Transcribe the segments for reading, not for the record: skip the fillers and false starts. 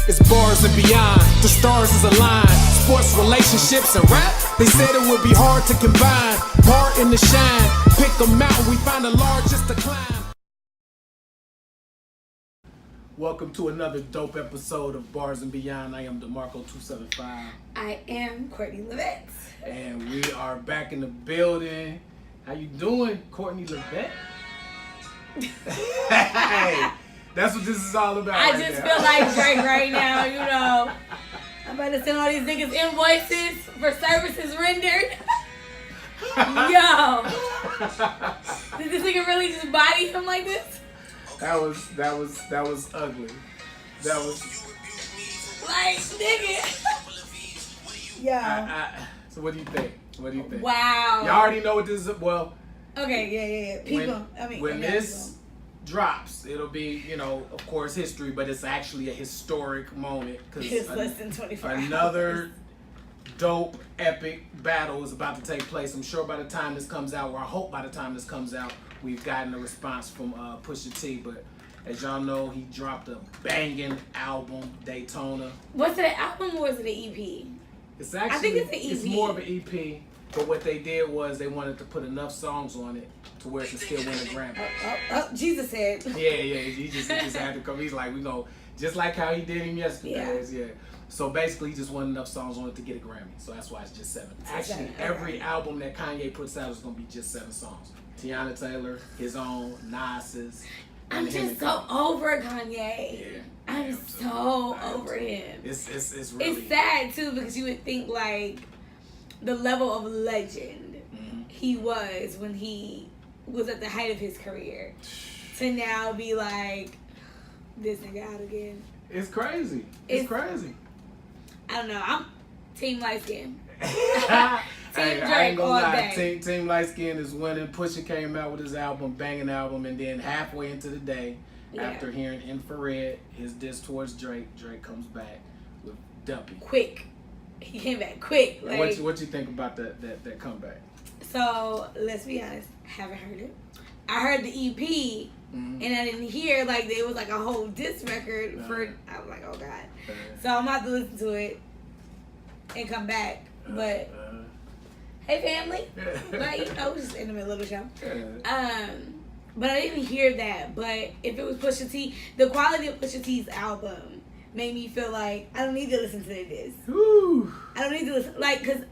It's bars and beyond, the stars is aligned. Sports, relationships, and rap, they said it would be hard to combine. Bar in the shine, pick a mountain, we find the largest to climb. Welcome to another dope episode of Bars and Beyond. I am DeMarco 275. I am Courtney Levette. And we are back in the building. How you doing, Courtney Levette? Hey, that's what this is all about. I just feel like Drake right now, you know. I'm about to send all these niggas invoices for services rendered. Yo. Did this nigga really just body him like this? That was ugly. That was like, nigga. Yo. So what do you think? Wow. Y'all already know what this is. Well. Okay, yeah. People. When this drops, it'll be, of course, history, but it's actually a historic moment because it's less than 24 another dope, epic battle is about to take place. I'm sure by the time this comes out, or I hope by the time this comes out, we've gotten a response from Pusha T. But as y'all know, he dropped a banging album, Daytona. Was it an album or was it an EP? It's actually, I think it's an EP. It's more of an EP. But what they did was they wanted to put enough songs on it to where it can still win a Grammy. Jesus said. Yeah. He just had to come. He's like, we go just like how he did him yesterday. Yeah. So basically, he just wanted enough songs on it to get a Grammy. So that's why it's just 7. Actually, every album that Kanye puts out is gonna be just 7 songs. Tiana Taylor, his own, Nas's. I'm just so over Kanye. Yeah. I'm so over him. It's really. It's sad too because you would think like the level of legend he was when he was at the height of his career to now be like this nigga out again. It's crazy. It's crazy. I don't know. I'm team light skin. Team Hey, Drake I ain't gonna all lie. day. Team Light Skin is winning. Pusha came out with his album, banging album, and then halfway into the day, after hearing Infrared, his diss towards Drake comes back with Duppy. Quick. He came back quick. Like, what you think about that comeback? So let's be honest, haven't heard it. I heard the EP, and I didn't hear like there was like a whole diss record for. I was like, oh god. So I'm about to listen to it and come back. But hey, family, like just in the middle of the show. But I didn't hear that. But if it was Pusha T, the quality of Pusha T's album made me feel like I don't need to listen to this. Woo. I don't need to listen, like, because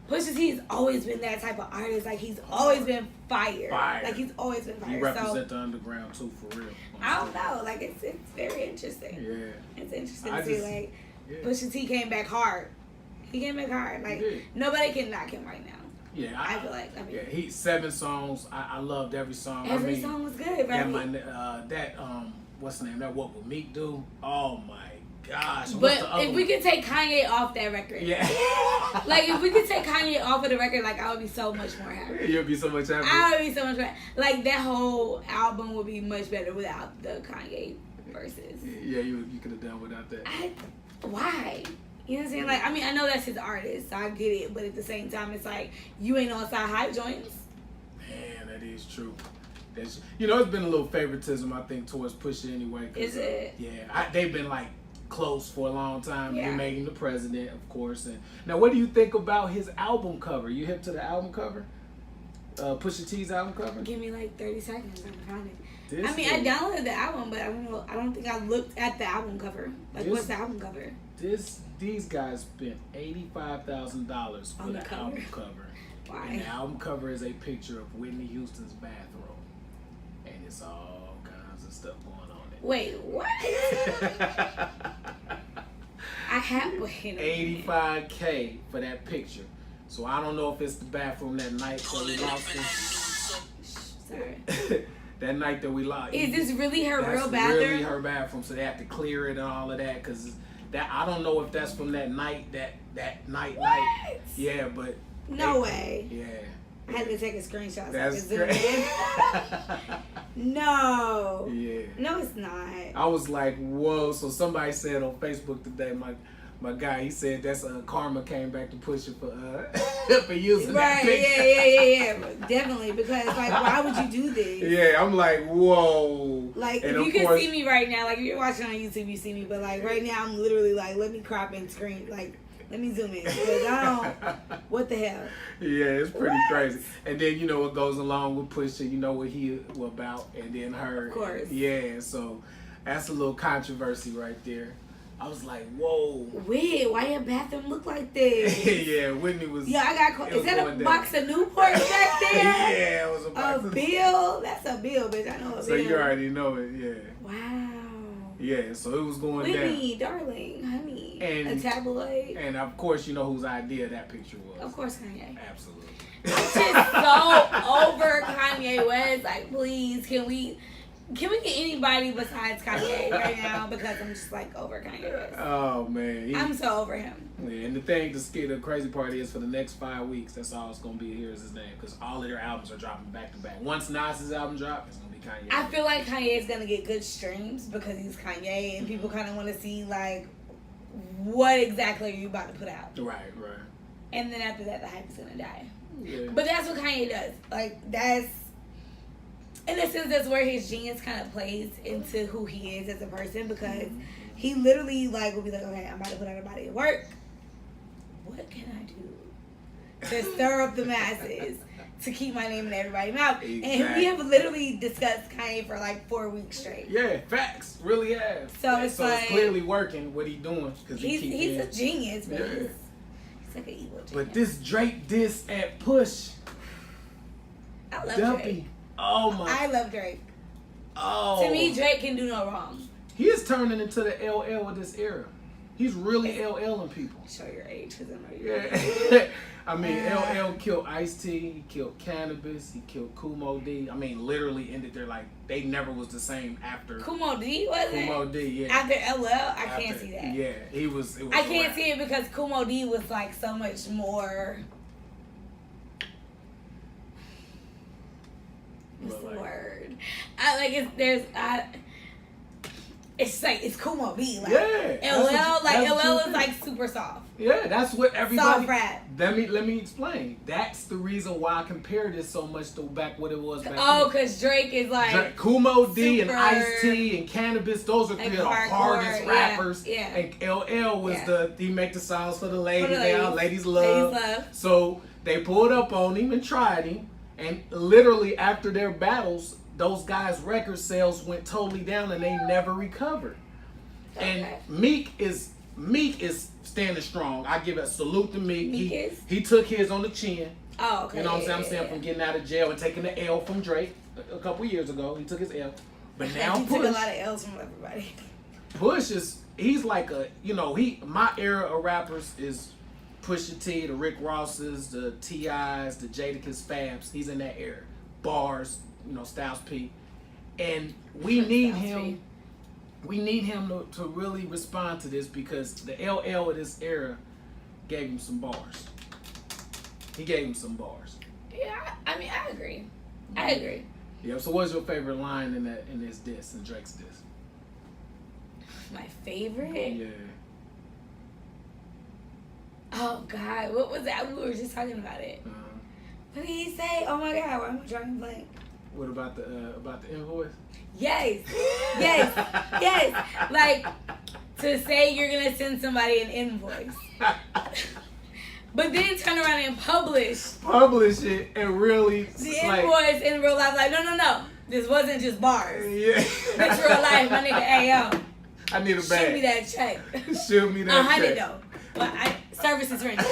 Pusha T's always been that type of artist. Like, he's always been fire. Like, he's always been fire. He represent the underground, too, for real. I don't know. Like, it's very interesting. Yeah. It's interesting to see, like, Pusha T came back hard. He came back hard. Like, nobody can knock him right now. Yeah. I feel like, he's 7 songs. I loved every song. Every song was good, right? What's the name? That What Will Meek Do? Oh, my gosh. But if we could take Kanye off that record. Yeah. Like, if we could take Kanye off of the record, like, I would be so much more happy. You'd be so much happy. I would be so much more happy. Like, that whole album would be much better without the Kanye verses. Yeah, you could have done without that. Why? You know what I'm saying? Like, I mean, I know that's his artist, so I get it. But at the same time, it's like, you ain't on side hype joints. Man, that is true. It's been a little favoritism, I think, towards Pusha anyway. Is it? Yeah. They've been, like, close for a long time. Yeah. You made him the president, of course. And now, what do you think about his album cover? You hip to the album cover? Pusha T's album cover? Give me like 30 seconds. I'm trying to. I downloaded the album, but I don't know. I don't think I looked at the album cover. Like, what's the album cover? These guys spent $85,000 for the album cover. Why? And the album cover is a picture of Whitney Houston's bathroom, and it's all kinds of stuff going on there. Wait, what? $85K for that picture. So I don't know if it's the bathroom that night that we lost it. Sorry. That night that we lost. Is this really her real bathroom? That's really her bathroom. So they have to clear it and all of that because that I don't know if that's from that night. That night. Yeah, but no way. Yeah. I had to take a screenshot. That's so I could zoom in. No. Yeah. No, it's not. I was like, whoa. So somebody said on Facebook today, My guy, he said that's karma came back to push it for for using that Right, picture. yeah. Definitely. Because, like, why would you do this? Yeah, I'm like, whoa. Like, and if you can see me right now, like, if you're watching on YouTube, you see me. But, like, right now, I'm literally like, let me crop and screen. Like, let me zoom in. Because I don't, what the hell? Yeah, it's pretty crazy. And then, you know, what goes along with Pusha, you know what he was about, and then her. Of course. Yeah, so that's a little controversy right there. I was like, whoa. Weird. Why your bathroom look like this? Yeah, Whitney was. Yeah, I got. Is that a box of Newports back there? Yeah, it was a box of bill. That's a bill, bitch. I know a bill. So you already know it, yeah. Wow. Yeah, so it was going Whitney, down. darling, honey, And, a tabloid. And of course, you know whose idea that picture was. Of course, Kanye. Absolutely. I'm just so over Kanye West. Like, please, can we get anybody besides Kanye right now? Because I'm just like over Kanye West. Oh man, I'm so over him. Yeah, and the crazy part is for the next 5 weeks, that's all it's gonna be. Here's his name, because all of their albums are dropping back to back. Once Nas's album drops, it's gonna be Kanye. I feel like Kanye is gonna get good streams because he's Kanye, and people kind of want to see like what exactly are you about to put out. Right. And then after that, the hype is gonna die. Yeah. But that's what Kanye does. Like, that's, in a sense, that's where his genius kind of plays into who he is as a person, because he literally, like, will be like, okay, I'm about to put out a body of work. What can I do to stir up the masses to keep my name in everybody's mouth? Exactly. And we have literally discussed Kanye for like 4 weeks straight. Yeah, facts. Really have. So it's like, it's clearly working what he's doing. He's a genius, but yeah. he's like an evil genius. But this Drake diss at Push. I love Dumpy. Drake. Oh my. I love Drake. Oh. To me, Drake can do no wrong. He is turning into the LL of this era. He's really LLing people. Show your age, because I know you. Yeah. I mean, LL killed Ice-T, he killed Cannabis, he killed Kumo D. I mean, literally ended their, like, they never was the same after. Kumo D, wasn't it? Kumo D, yeah. After LL, I can't see that. Yeah, it was I can't see it because Kumo D was, like, so much more. What's the word? It's like, it's Kumo D. Like, LL is like super soft. Yeah, that's what everybody. Soft rap. Let me explain. That's the reason why I compared it so much to back what it was back Oh, because Drake is like Kumo D and super, Ice-T and Cannabis. Those are three of the hardest rappers. Yeah. And LL was he make the songs for the ladies. Ladies love. So they pulled up on him and tried him, and literally after their battles, those guys' record sales went totally down and they never recovered. Okay. And Meek is standing strong. I give a salute to Meek. He took his on the chin. Oh, okay. You know what I'm saying? From getting out of jail and taking the L from Drake a couple years ago. He took his L. But now he took a lot of L's from everybody. Push he's like my era of rappers is Pusha T, the Rick Rosses, the T.I.s, the Jadakiss Fabs. He's in that era. Bars, Styles P. And we need him. We need him to really respond to this, because the LL of this era gave him some bars. He gave him some bars. Yeah, I mean, I agree. I agree. Yeah. So, what's your favorite line in this diss, in Drake's diss? My favorite? Yeah. Oh God, what was that? We were just talking about it. What did he say? Oh my God, why am I drawing blank? What about the invoice? Yes. Like, to say you're gonna send somebody an invoice, but then turn around and publish it and really the invoice in real life. Like, no, this wasn't just bars. Yeah, it's real life, my nigga. Ayo, I need a bag. Shoot me that check. Shoot me that check. 100 though. But services rendered.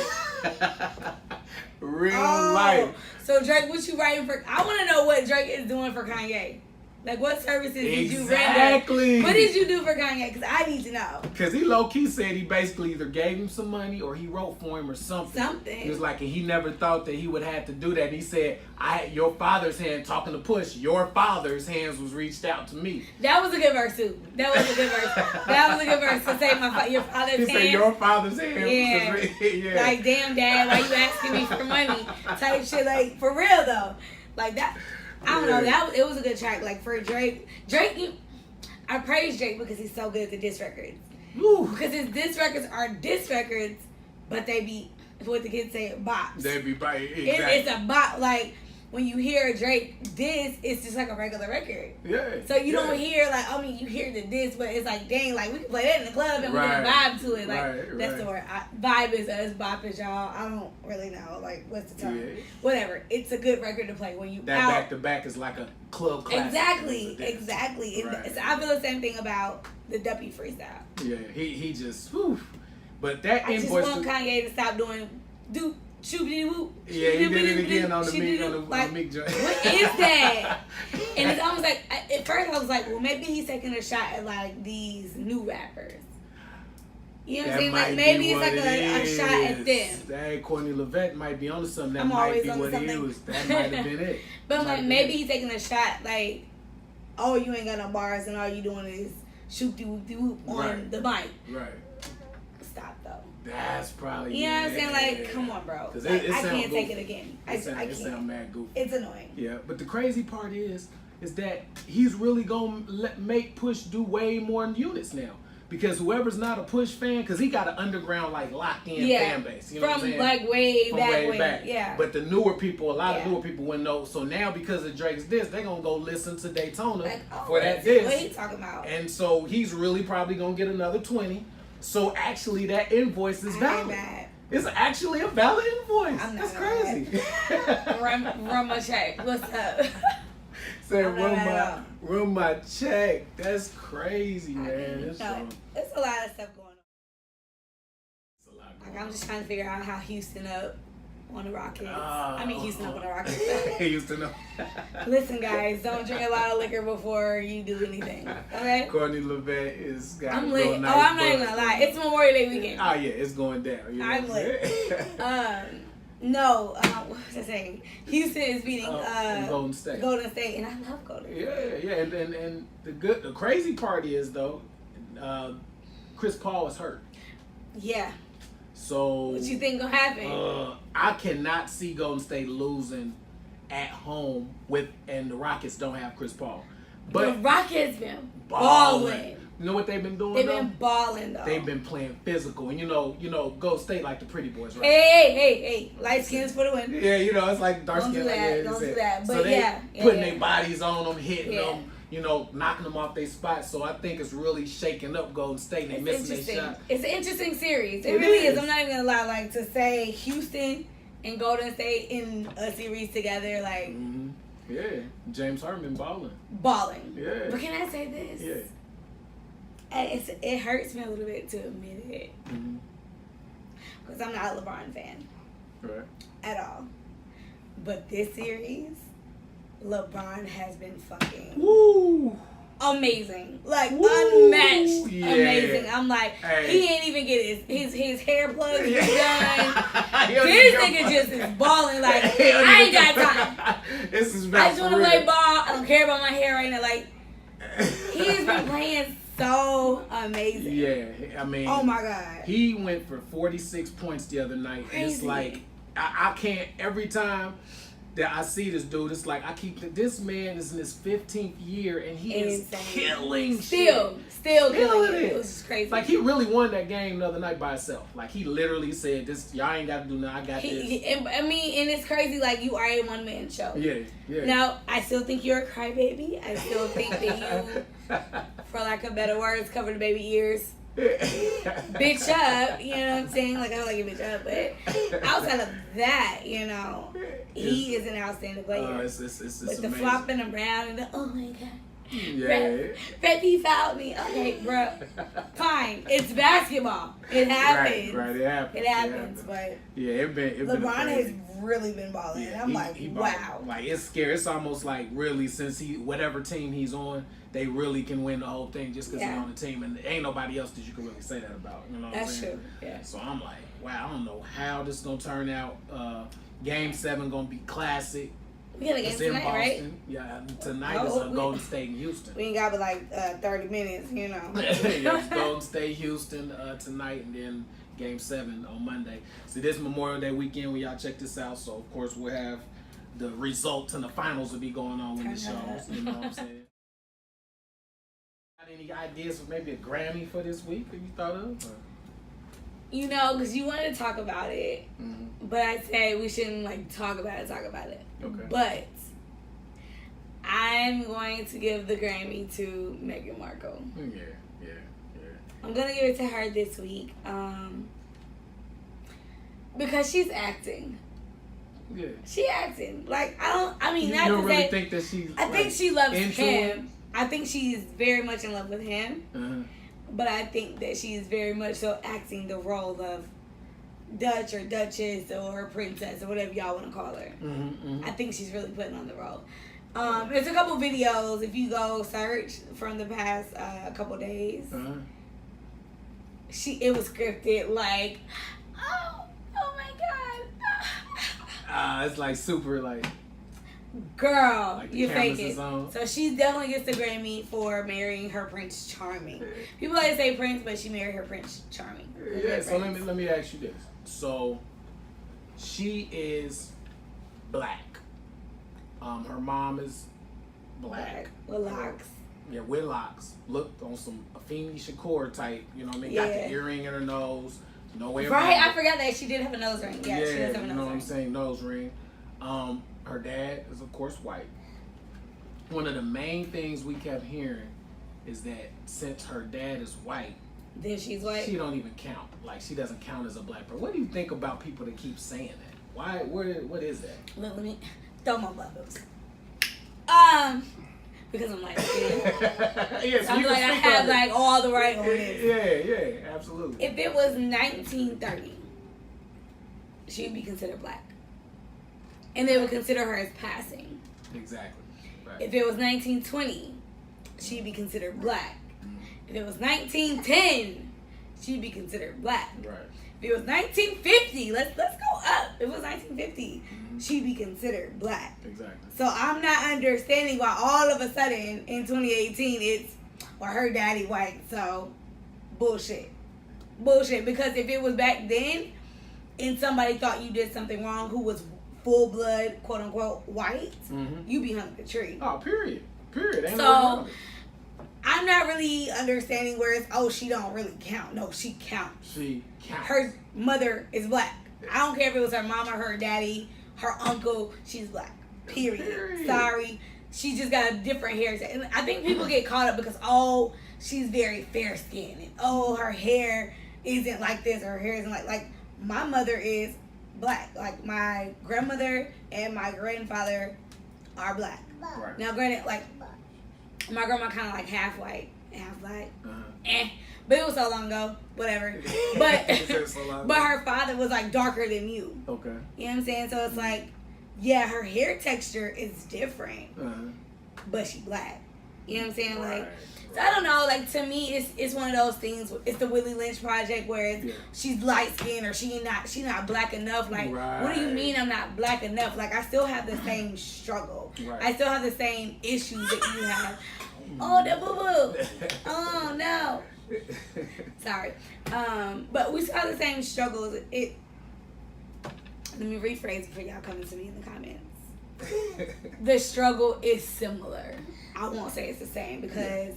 Real life. So Drake, what you writing for? I want to know what Drake is doing for Kanye. Like, what services did you render? What did you do for Kanye? Because I need to know. Because he low-key said he basically either gave him some money or he wrote for him or something. He was like, and he never thought that he would have to do that. And he said, your father's hand, talking to Push, your father's hands was reached out to me. That was a good verse, too. That was a good verse to say your father's hand. He said, your father's hand. Yeah. Like, damn, Dad, why you asking me for money? Type shit. Like, for real, though. Like, that... I don't know. It was a good track. Like, for Drake, I praise Drake because he's so good at the diss records. Because his diss records are diss records, but they be, what the kids say, bops. They be right, exactly. It's a bop. Like, when you hear Drake diss, it's just like a regular record. Yeah. So you don't hear, like, I mean, you hear the diss, but it's like, dang, like, we can play that in the club and we can vibe to it. Like, that's the word. Vibe is us, bop is y'all. I don't really know, like, what's the term? Yeah. Whatever. It's a good record to play when you that back to back is like a club classic. Exactly. And so I feel the same thing about the Duppy freestyle. Yeah, he just, whew. But that I just want Kanye to stop doing, shoopity whoop. Yeah, he did it again on the Meek joint. What is that? And it's almost like, at first I was like, well, maybe he's taking a shot at like these new rappers. You know what I'm saying? Like maybe it's like a shot at them. Hey, Courtney Levette might be onto something. That might be what he was. That might have been it. But like maybe he's taking a shot like, oh, you ain't got no bars and all you doing is shoopity whoop on the mic. Right. Stop though. That's probably you know what I'm saying? Like, come on, bro. Like, I can't take it again. I can't. It sound mad goofy. It's annoying. Yeah, but the crazy part is that he's really gonna make Push do way more units now. Because whoever's not a Push fan, because he got an underground, like, locked-in fan base. You know what I'm saying? Like, way back. Yeah. But the newer people, a lot of newer people wouldn't know. So now, because of Drake's diss, they're going to go listen to Daytona for that diss. What he talking about? And so he's really probably going to get another 20. So actually, that invoice is valid. It's actually a valid invoice. That's crazy. Run my check. What's up? Say, run my check. That's crazy, man. It's a lot of stuff going on. It's a lot going on. I'm just trying to figure out how Houston up on the Rockets. Houston up on the Rockets. Houston up. Listen, guys, don't drink a lot of liquor before you do anything. Okay? Courtney Levette is got I'm lit. I'm not even gonna lie. It's Memorial Day weekend. Oh yeah, it's going down. You know I'm lit. No, what was I saying? Houston is beating Golden State. And I love Golden State. Yeah, and the crazy part is though, Chris Paul is hurt. Yeah. So what you think gonna happen? I cannot see Golden State losing at home and the Rockets don't have Chris Paul. But the Rockets been balling. You know what they've been doing? They've been balling though. They've been playing physical, and you know, Golden State like the pretty boys, right? Hey, light skins for the win. Yeah, it's like dark skin. Don't do that. But so they putting their bodies on them, hitting them, knocking them off their spots. So I think it's really shaking up Golden State. And they missing their shot. It's an interesting series. It really is. I'm not even gonna lie. Like to say Houston and Golden State in a series together, like. Mm-hmm. Yeah, James Harden balling. Yeah. But can I say this? Yeah. It hurts me a little bit to admit it. Because I'm not a LeBron fan. Right. At all. But this series, LeBron has been fucking amazing. Like, unmatched amazing. I'm like, he ain't even get his hair plugs done. This nigga just is balling like, I ain't got time. This is I just want to play ball. I don't care about my hair right now. Like, he has been playing so amazing. Yeah, I mean, oh my God. He went for 46 points the other night. Crazy. And it's like, I can't, every time that I see this dude, it's like, this man is in his 15th year and he is killing Still killing it. It was just crazy. Like, he really won that game the other night by himself. Like, he literally said, y'all ain't got to do nothing, I got this. And it's crazy, like, you are a one-man show. Yeah. Now, I still think you're a crybaby. I still think that you, for lack of better words, cover the baby ears. Bitch up, you know what I'm saying? Like, I don't like a bitch up, but outside of that, he is an outstanding player. It's but the amazing. Flopping around and the, oh my God. Yeah. Ref, he fouled me. Okay, bro. Fine. It's basketball. It happens. Right. It happens. But LeBron has really been balling. Yeah, I'm like, wow. Like, it's scary. It's almost like really since whatever team he's on, they really can win the whole thing just because he's on the team, and there ain't nobody else that you can really say that about. You know what I'm saying? That's true. Yeah. So I'm like, wow. I don't know how this is gonna turn out. Game 7 gonna be classic. We got a game tonight, right? Yeah, tonight is Golden State and Houston. We ain't got but like 30 minutes, Yeah, Golden State, Houston tonight, and then Game 7 on Monday. See, this Memorial Day weekend when y'all check this out, so of course we'll have the results and the finals will be going on when the shows. You know what I'm saying? Any ideas for maybe a Grammy for this week that you thought of? Or? You know, because you wanted to talk about it, but I say we shouldn't talk about it. Okay. But I'm going to give the Grammy to Meagan Markle. Yeah. I'm gonna give it to her this week, because she's acting. Yeah. She acting I mean, you not don't to really say. think that she's. I think she loves into him. it? I think she's very much in love with him. Uh-huh. But I think that she is very much so acting the role of Dutch or Duchess or Princess or whatever y'all want to call her. I think she's really putting on the role. There's a couple videos if you go search from the past couple days. It was scripted oh my god. It's super Girl, you fake it. On. So she definitely gets the Grammy for marrying her Prince Charming. People like to say Prince, but she married her Prince Charming. Yeah. So let me ask you this. So she is black. Her mom is black. With locks. Yeah, with locks. Looked on some Afeni Shakur type. You know what I mean? Yeah. Got the earring in her nose. No way Right, around I forgot that she did have a nose ring. Yeah, she does have a nose ring. You know what I'm saying? Nose ring. Her dad is of course white. One of the main things we kept hearing is that since her dad is white, then she's white. She don't even count. She doesn't count as a black person. What do you think about people that keep saying that? Why? What is that? Let me throw my bubbles. Because I'm Yes, I'm I have all the right on this. Yeah, absolutely. If it was 1930, she would be considered black. And they would consider her as passing. Exactly. Right. If it was 1920, she'd be considered black. If it was 1910, she'd be considered black. Right. If it was 1950, let's go up. If it was 1950, she'd be considered black. Exactly. So I'm not understanding why all of a sudden in 2018 it's her daddy white. So bullshit. Because if it was back then and somebody thought you did something wrong who was full blood, quote unquote, white, you be hung up the tree. Oh, period. Ain't so I'm not really understanding where it's she don't really count. No, she counts. She counts. Her mother is black. I don't care if it was her mama, her daddy, her uncle. She's black. Period. Sorry. She just got a different hair. And I think people get caught up because she's very fair skinned and her hair isn't like this or her hair isn't like my mother is black. My grandmother and my grandfather are black. Right. Now granted, my grandma kind of half white, half black. But it was so long ago, whatever. But but her father was darker than you. Okay. You know what I'm saying? So it's yeah, her hair texture is different, but she black. You know what I'm saying? Right. So I don't know. To me, it's one of those things. It's the Willie Lynch project where she's light skinned or she not black enough. What do you mean I'm not black enough? I still have the same struggle. Right. I still have the same issues that you have. Oh, the boo boo. Oh no. Sorry. But we still have the same struggles. Let me rephrase before y'all coming to me in the comments. The struggle is similar. I won't say it's the same because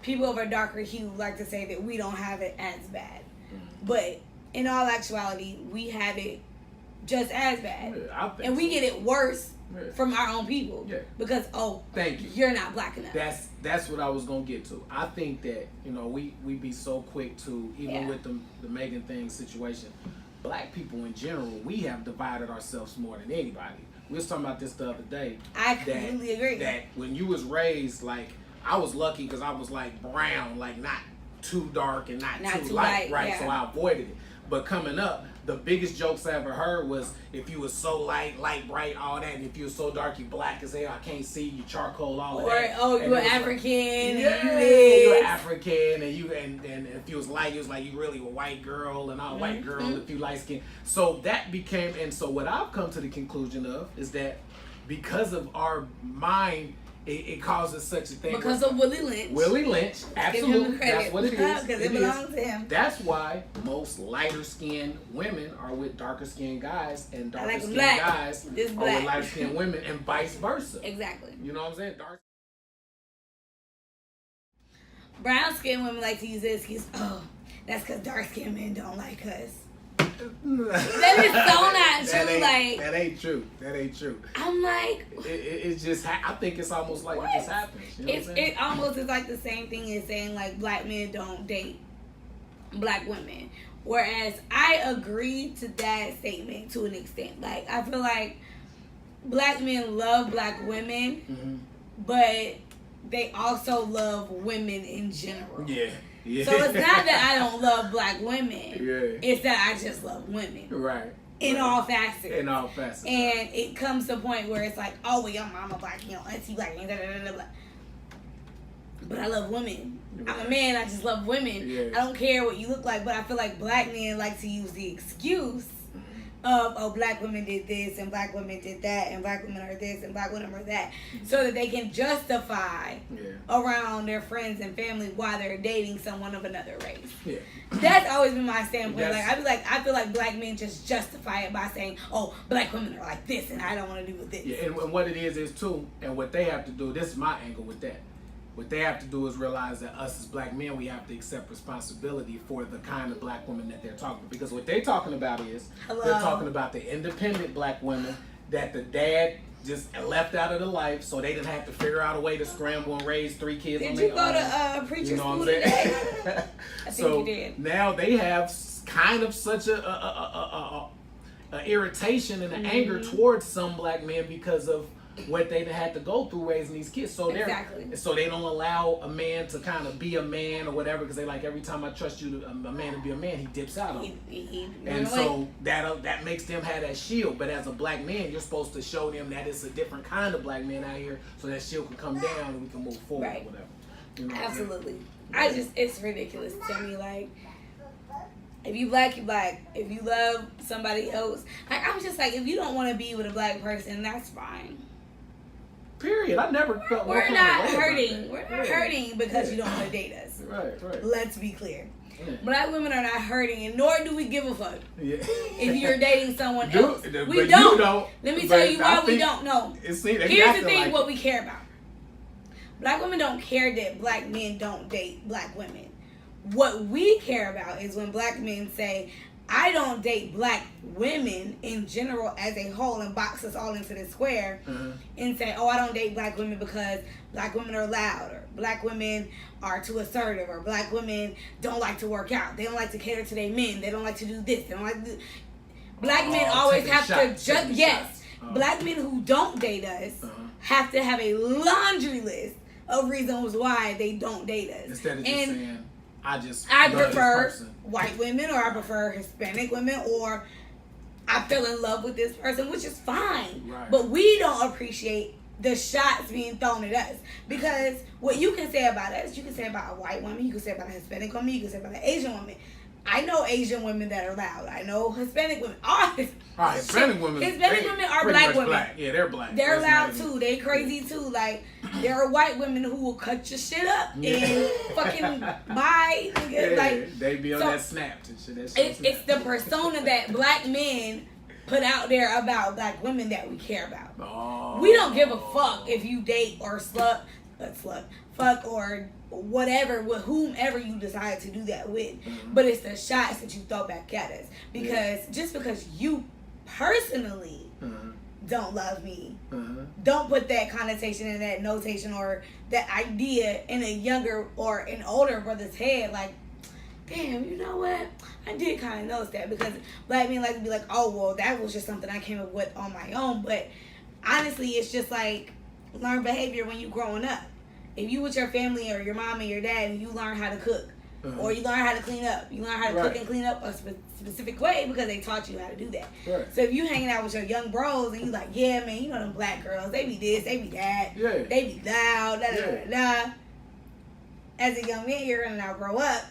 people of a darker hue like to say that we don't have it as bad. But in all actuality, we have it just as bad. And we get it worse from our own people. Yeah. Because, thank you. You're not black enough. That's what I was going to get to. I think that, we be so quick to, even with the Meagan thing situation, black people in general, we have divided ourselves more than anybody. We was talking about this the other day. I completely agree. That when you was raised, I was lucky because I was brown, not too dark and not too light, right? Yeah. So I avoided it. But coming up, the biggest jokes I ever heard was if you was so light, bright, all that, and if you was so dark, you black as hell, I can't see you, charcoal, all of that. Or you were African. You were African, and if you was light, you was you really were a white girl, and all white girl if you light skin. So that became, and so what I've come to the conclusion of is that because of our mind, it causes such a thing. Because of Willie Lynch. Willie Lynch, absolutely. That's what it is. Because it belongs to him. That's why most lighter skinned women are with darker skinned guys, and darker skinned guys are with lighter skinned women, and vice versa. Exactly. You know what I'm saying? brown skinned women like to use the excuse, oh, that's because dark skinned men don't like us. That is so not true. That ain't true. That ain't true. I'm like, it's just. I think it's almost like what? It just happens. You know what I'm saying? It almost is like the same thing as saying like black men don't date black women. Whereas I agree to that statement to an extent. Like I feel like black men love black women, but they also love women in general. Yeah. Yeah. So it's not that I don't love black women. Yeah. It's that I just love women. Right. In all facets. In all facets. And it comes to a point where it's like, oh, well, your mama black, you know, auntie black, blah, blah, blah, blah. But I love women. Right. I'm a man, I just love women. Yeah. I don't care what you look like, but I feel like black men like to use the excuse of, oh, black women did this and black women did that and black women are this and black women are that, so that they can justify around their friends and family why they're dating someone of another race. Yeah. That's always been my standpoint. I feel like black men just justify it by saying, oh, black women are like this and I don't want to do with this. Yeah, and what it is too, and what they have to do, this is my angle with that. What they have to do is realize that us as black men, we have to accept responsibility for the kind of black women that they're talking about. Because what they're talking about is, they're talking about the independent black women that the dad just left out of the life, so they didn't have to figure out a way to scramble and raise 3 kids on their own. Did you go to preacher school today? I think you did. Now they have kind of such a irritation and an anger towards some black men because of what they had to go through raising these kids. So so they don't allow a man to kind of be a man or whatever, because they like, every time I trust you to, a man to be a man, he dips out on me. And so that makes them have that shield. But as a black man, you're supposed to show them that it's a different kind of black man out here, so that shield can come down and we can move forward or whatever. You know Absolutely. It's ridiculous to me. Like, if you black, you black. If you love somebody else, like, I'm just like, if you don't want to be with a black person, that's fine. Period. I never felt. We're not hurting. We're not hurting because you don't want to date us. Right. Let's be clear. Black women are not hurting, and nor do we give a fuck. Yeah. If you're dating someone else, we don't. Let me tell you why we don't know. Here's the thing: what we care about. Black women don't care that black men don't date black women. What we care about is when black men say, I don't date black women in general as a whole, and box us all into this square and say, oh, I don't date black women because black women are loud, or black women are too assertive, or black women don't like to work out. They don't like to cater to their men. They don't like to do this. They don't like to do... Black men always have to just... Yes. Black men who don't date us have to have a laundry list of reasons why they don't date us. Instead of just saying, I prefer white women, or I prefer Hispanic women, or I fell in love with this person, which is fine. Right. But we don't appreciate the shots being thrown at us. Because what you can say about us, you can say about a white woman, you can say about a Hispanic woman, you can say about an Asian woman. I know Asian women that are loud. I know Hispanic women. Hispanic women. Women are black women. Black. Yeah, they're black. They're loud too. They crazy too. Like, there are white women who will cut your shit up and fucking buy. Like, they be on that snap and shit. It's the persona that black men put out there about black women that we care about. Oh. We don't give a fuck if you date or fuck or whatever, with whomever you decide to do that with. But it's the shots that you throw back at us. Because just because you personally don't love me, don't put that connotation and that notation or that idea in a younger or an older brother's head. Like, damn, you know what? I did kind of notice that, because black men like to be like, oh, well, that was just something I came up with on my own. But honestly, it's just like learned behavior when you growing up. If you with your family or your mom and your dad and you learn how to cook, or you learn how to clean up, you learn how to cook and clean up a specific way because they taught you how to do that. Right. So if you hanging out with your young bros and you like, yeah, man, you know them black girls, they be this, they be that, they be loud, da. As a young man, you're gonna now grow up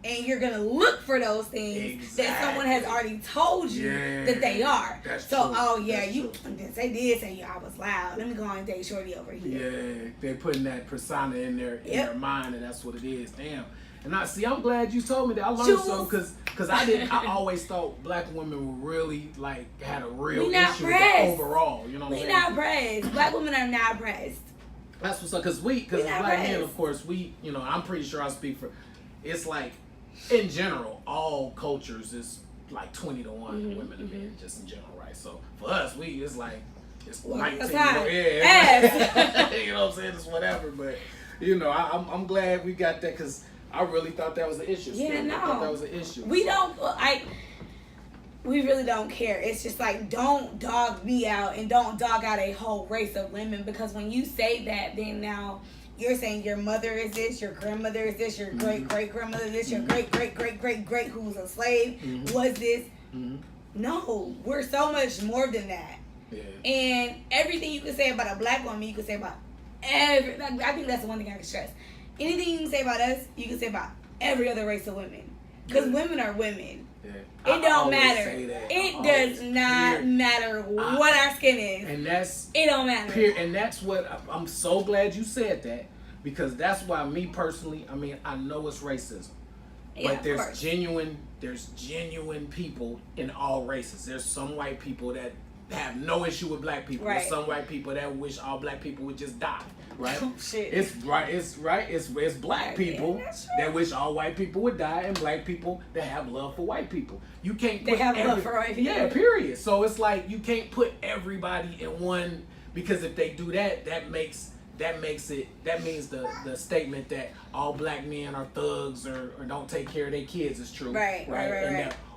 and you're gonna look for those things that someone has already told you that they are. That's so, true. oh yeah, they did say I was loud. Let me go and date shorty over here. Yeah, they're putting that persona in their mind, and that's what it is. Damn. And I'm glad you told me that. I learned something because I always thought black women were really had a real issue with the overall. You know what I'm saying? We not pressed. Black women are not pressed. That's what's up. Because black men, of course, I'm pretty sure I speak for. It's like, in general, all cultures is like 20 to 1 women to men, just in general, right? So for us, it's like it's 19. You know what I'm saying? It's whatever, but I'm glad we got that because I really thought that was an issue. Yeah, no, I thought that was an issue. We really don't care. It's just like, don't dog me out and don't dog out a whole race of women, because when you say that, then now you're saying your mother is this, your grandmother is this, your great great grandmother is this, your great great great great great who's a slave was this. No, we're so much more than that. Yeah. And everything you can say about a black woman, you can say about every. Like, I think that's the one thing I can stress. Anything you can say about us, you can say about every other race of women, because women are women. Yeah. It don't matter. It does not matter what our skin is. It don't matter. And that's what I'm so glad you said that, because that's why me personally, I know it's racism, but there's genuine people in all races. There's some white people that have no issue with black people. Right. There's some white people that wish all black people would just die. Right? Oh, shit. It's black people that wish all white people would die, and black people that have love for white people. You can't put love for white people. Yeah, period. So it's like you can't put everybody in one, because if they do that, that means the statement that all black men are thugs or don't take care of their kids is true. Right.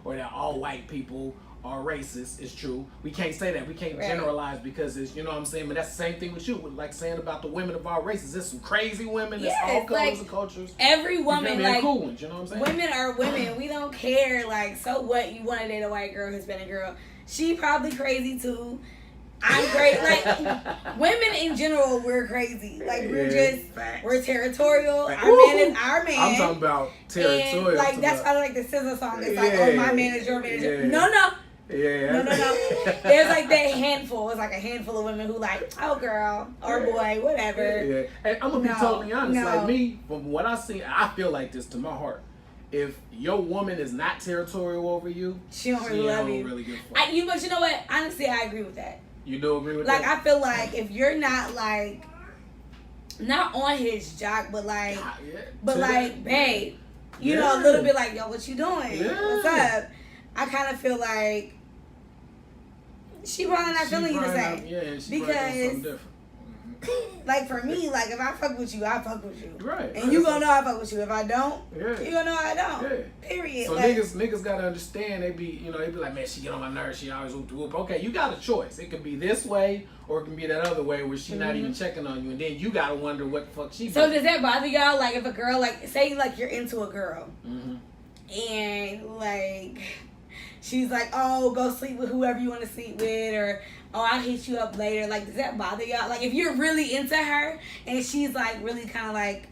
Or that all white people are racist is true. We can't say that. We can't generalize, because it's, you know what I'm saying? But that's the same thing with you. Like saying about the women of all races. There's some crazy women. There's all colors and cultures. Every woman, cool ones, you know what I'm saying? Women are women. We don't care. Like, so what? You want to date a white girl, Hispanic girl. She probably crazy too. I'm great. Like, women in general, we're crazy. Like, we're territorial. Our man is our man. I'm talking about territorial. And, like, that's why I like the SZA song. It's like, oh, my man is your man. Yeah. No. Yeah. No. There's like that handful. It's like a handful of women who like, oh girl or boy, whatever. Yeah. And I'm gonna be totally honest. Like me, from what I see, I feel like this to my heart. If your woman is not territorial over you, she don't really love you. Really good for but you know what? Honestly, I agree with that. You do agree with that? Like, I feel like if you're not like, not on his jock, but like, babe, you know, a little bit like, yo, what you doing? What's up? I kind of feel like she probably not feeling you the same. Because, like, for me, like, if I fuck with you, I fuck with you. Right. And you gonna know I fuck with you. If I don't, you gonna know I don't. Yeah. Period. So like, niggas gotta understand. They be like, man, she get on my nerves. She always whoop whoop. Okay, you got a choice. It could be this way, or it can be that other way where she not even checking on you, and then you gotta wonder what the fuck she. So does that bother y'all? Like, if a girl, like, say, like, you're into a girl, and like, she's like, oh, go sleep with whoever you want to sleep with, or oh, I'll hit you up later. Like, does that bother y'all? Like, if you're really into her and she's like really kind of like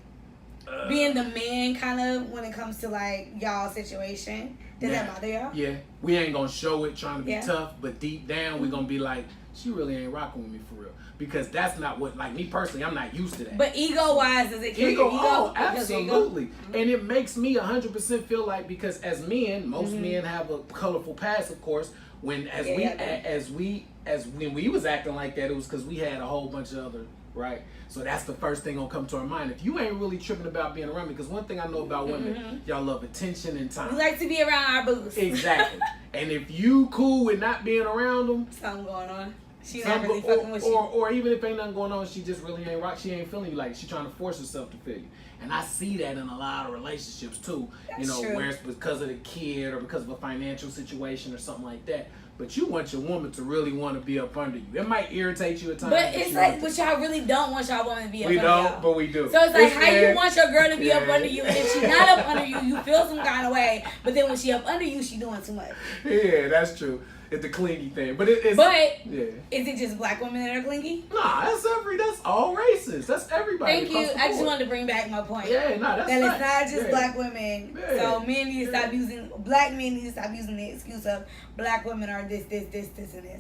being the man kind of when it comes to like y'all situation, does that bother y'all? Yeah, we ain't gonna show it trying to be tough, but deep down we gonna be like, she really ain't rocking with me for real. Because that's not what, like, me personally, I'm not used to that. But ego-wise, does it kill your ego? Oh, absolutely. And it makes me 100% feel like, because as men, most men have a colorful past, of course. When when we was acting like that, it was because we had a whole bunch of other, right? So that's the first thing gonna come to our mind. If you ain't really tripping about being around me, because one thing I know about women, y'all love attention and time. We like to be around our boots. Exactly. And if you cool with not being around them, something going on. She not really fucking with you. Or even if ain't nothing going on, she just really ain't rock. She ain't feeling you. Like, she trying to force herself to feel you. And I see that in a lot of relationships too. That's true. Where it's because of the kid or because of a financial situation or something like that. But you want your woman to really want to be up under you. It might irritate you at times. But it's like, but y'all really don't want y'all woman to be up under you. We don't, but we do. So it's like, how you want your girl to be up under you, and if she's not up under you, you feel some kind of way. But then when she up under you, she doing too much. Yeah, that's true. It's the clingy thing, but is it just black women that are clingy? Nah, that's all races. That's everybody. Thank you. I just wanted to bring back my point. Yeah, that's that it's not just black women. Yeah. So men need to stop using black men need to stop using the excuse of black women are this, and this.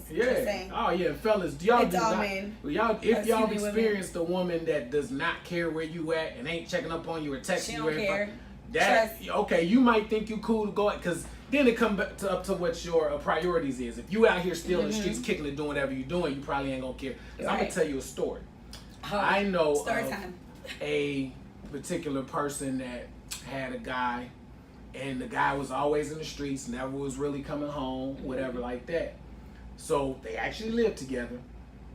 Yeah. Oh yeah, fellas, if y'all experienced a woman that does not care where you at and ain't checking up on you or texting you, okay, you might think you cool to go because. Then it comes up to what your priorities is. If you out here still in the streets, kicking and doing whatever you're doing, you probably ain't gonna care. Cause I'm gonna tell you a story. I know story time. A particular person that had a guy, and the guy was always in the streets, never was really coming home, whatever like that. So they actually lived together.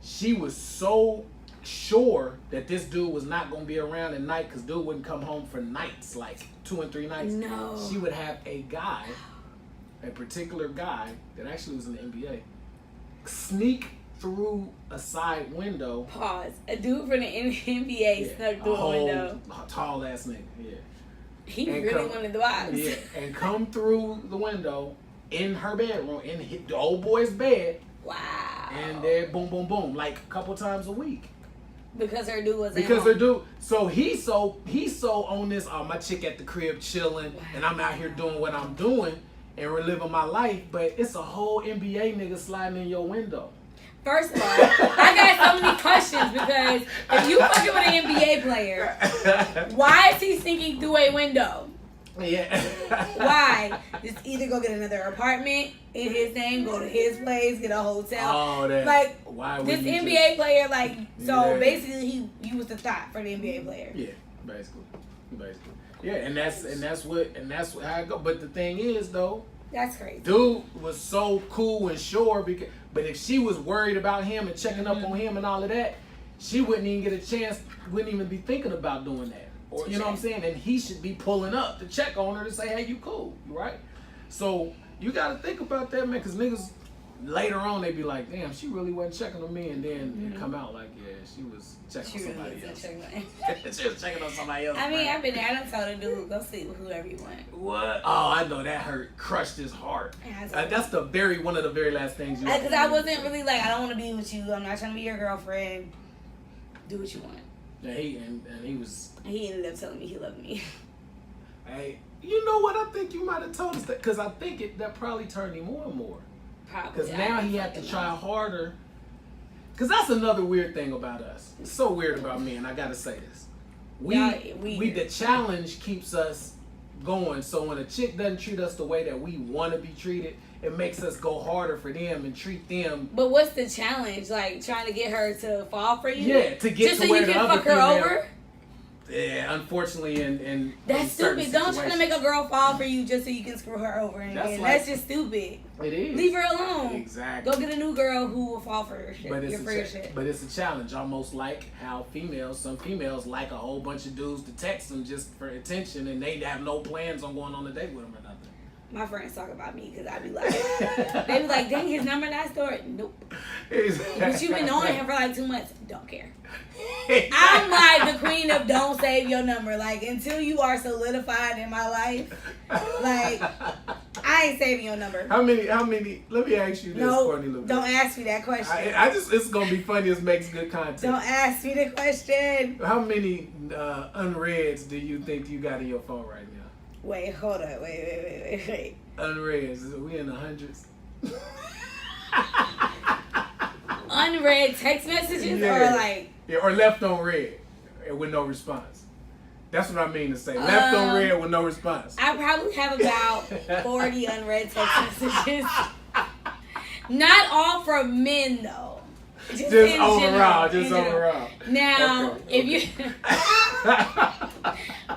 She was so sure that this dude was not going to be around at night because dude wouldn't come home for nights, like 2 and 3 nights. No. She would have a guy, a particular guy that actually was in the NBA, sneak through a side window. Pause. A dude from the NBA snuck through a window. Tall ass nigga, yeah. He really wanted the vibes. Yeah, and come through the window in her bedroom, in the old boy's bed. Wow. And then boom, boom, boom, like a couple times a week. Because her dude wasn't Because home. her dude, so he's so on this, my chick at the crib chilling, and I'm out here doing what I'm doing and reliving my life, but it's a whole NBA nigga sliding in your window. First of all, I got so many questions because if you fucking with an NBA player, why is he sneaking through a window? Yeah. Why? Just either go get another apartment in his name, go to his place, get a hotel. Oh, that. Like, why would this you NBA player, like, so Yeah. basically he was the thought for the NBA player. Yeah, basically. Yeah, and that's how I go. But the thing is, though, That's crazy. dude was so cool and sure, but if she was worried about him and checking up on him and all of that, she wouldn't even get a chance, wouldn't even be thinking about doing that. Or you know what I'm saying? And he should be pulling up to check on her to say, hey, you cool, right? So you got to think about that, man, because niggas later on they be like, damn, she really wasn't checking on me, and then it come out like, yeah, she was checking on somebody else. She was checking on somebody else. I mean, I've been there. I done told a dude, go sleep with whoever you want. What? Oh, I know that hurt, crushed his heart. That's one of the very last things you. Because I wasn't really like, I don't want to be with you. I'm not trying to be your girlfriend. Do what you want. Yeah, he was. He ended up telling me he loved me. Hey, you know what? I think you might have told us that because I think that probably turned him more and more. Probably. Because now he had to try harder. Because that's another weird thing about us. It's so weird about men. I gotta say this. We the challenge keeps us going. So when a chick doesn't treat us the way that we want to be treated, it makes us go harder for them and treat them. But what's the challenge? Like trying to get her to fall for you? Yeah, to get just to so where you the can other fuck her female, over. Yeah, unfortunately, in that's stupid. Don't try to make a girl fall for you just so you can screw her over. That's just stupid. It is. Leave her alone. Exactly. Go get a new girl who will fall for your shit. But it's a challenge, almost like how some females like a whole bunch of dudes to text them just for attention, and they have no plans on going on a date with them or nothing. My friends talk about me because I be like, they be like, dang, his number not stored. Nope. Exactly. But you've been knowing him for like 2 months. Don't care. I'm like the queen of don't save your number. Like, until you are solidified in my life, like, I ain't saving your number. How many, let me ask you this, Courtney. Don't ask me that question. It's going to be funny. It makes good content. Don't ask me the question. How many unreads do you think you got in your phone right now? Wait, hold up. Wait. Unreads. We in the hundreds? Unread text messages or like... Yeah, or left on read with no response. That's what I mean to say. Left on read with no response. I probably have about 40 unread text messages. Not all from men, though. Just overall. Now, okay. if you...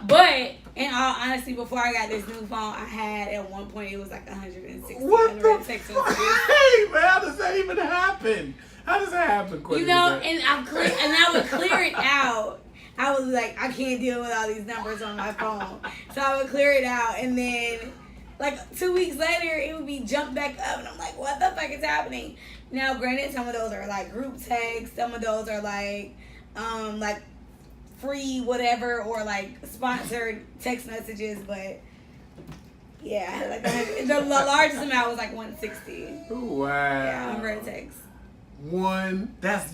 But... In all honesty, before I got this new phone, I had at one point it was like 160 unread text messages. Hey, man, how does that even happen? How does that happen, Courtney? You know, and I would clear it out. I was like, I can't deal with all these numbers on my phone, so I would clear it out, and then like 2 weeks later, it would be jumped back up, and I'm like, what the fuck is happening? Now, granted, some of those are like group texts, some of those are like free whatever or like sponsored text messages, but yeah, like the largest amount was like 160. Wow. Yeah, unread text.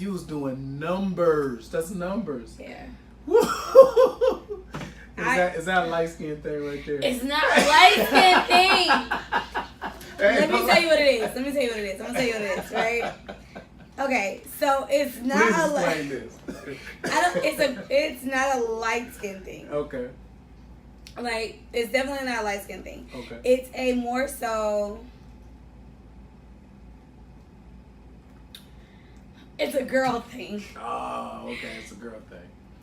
You was doing numbers. That's numbers. Yeah. Is that a light skin thing right there? It's not a light skin thing. Let me tell you what it is. I'm gonna tell you what it is, right? Okay, so it's not it's not a light skin thing. Okay. Like, it's definitely not a light skin thing. Okay. It's a more so It's a girl thing. Oh, okay, it's a girl thing.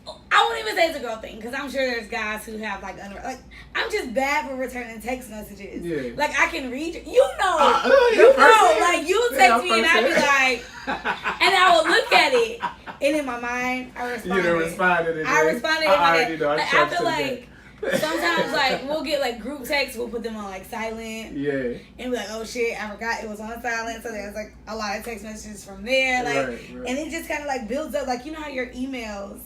I won't even say it's a girl thing because I'm sure there's guys who have like I'm just bad for returning text messages. Yeah. Like I can read you know, like you text me and I be like, and I will look at it, and in my mind I respond. You done responded. I responded in my head. Like, I feel like that. sometimes like we'll get like group texts, we'll put them on like silent. Yeah. And be like, oh shit, I forgot it was on silent. So there's like a lot of text messages from there, like, right. and it just kind of like builds up. Like you know how your emails.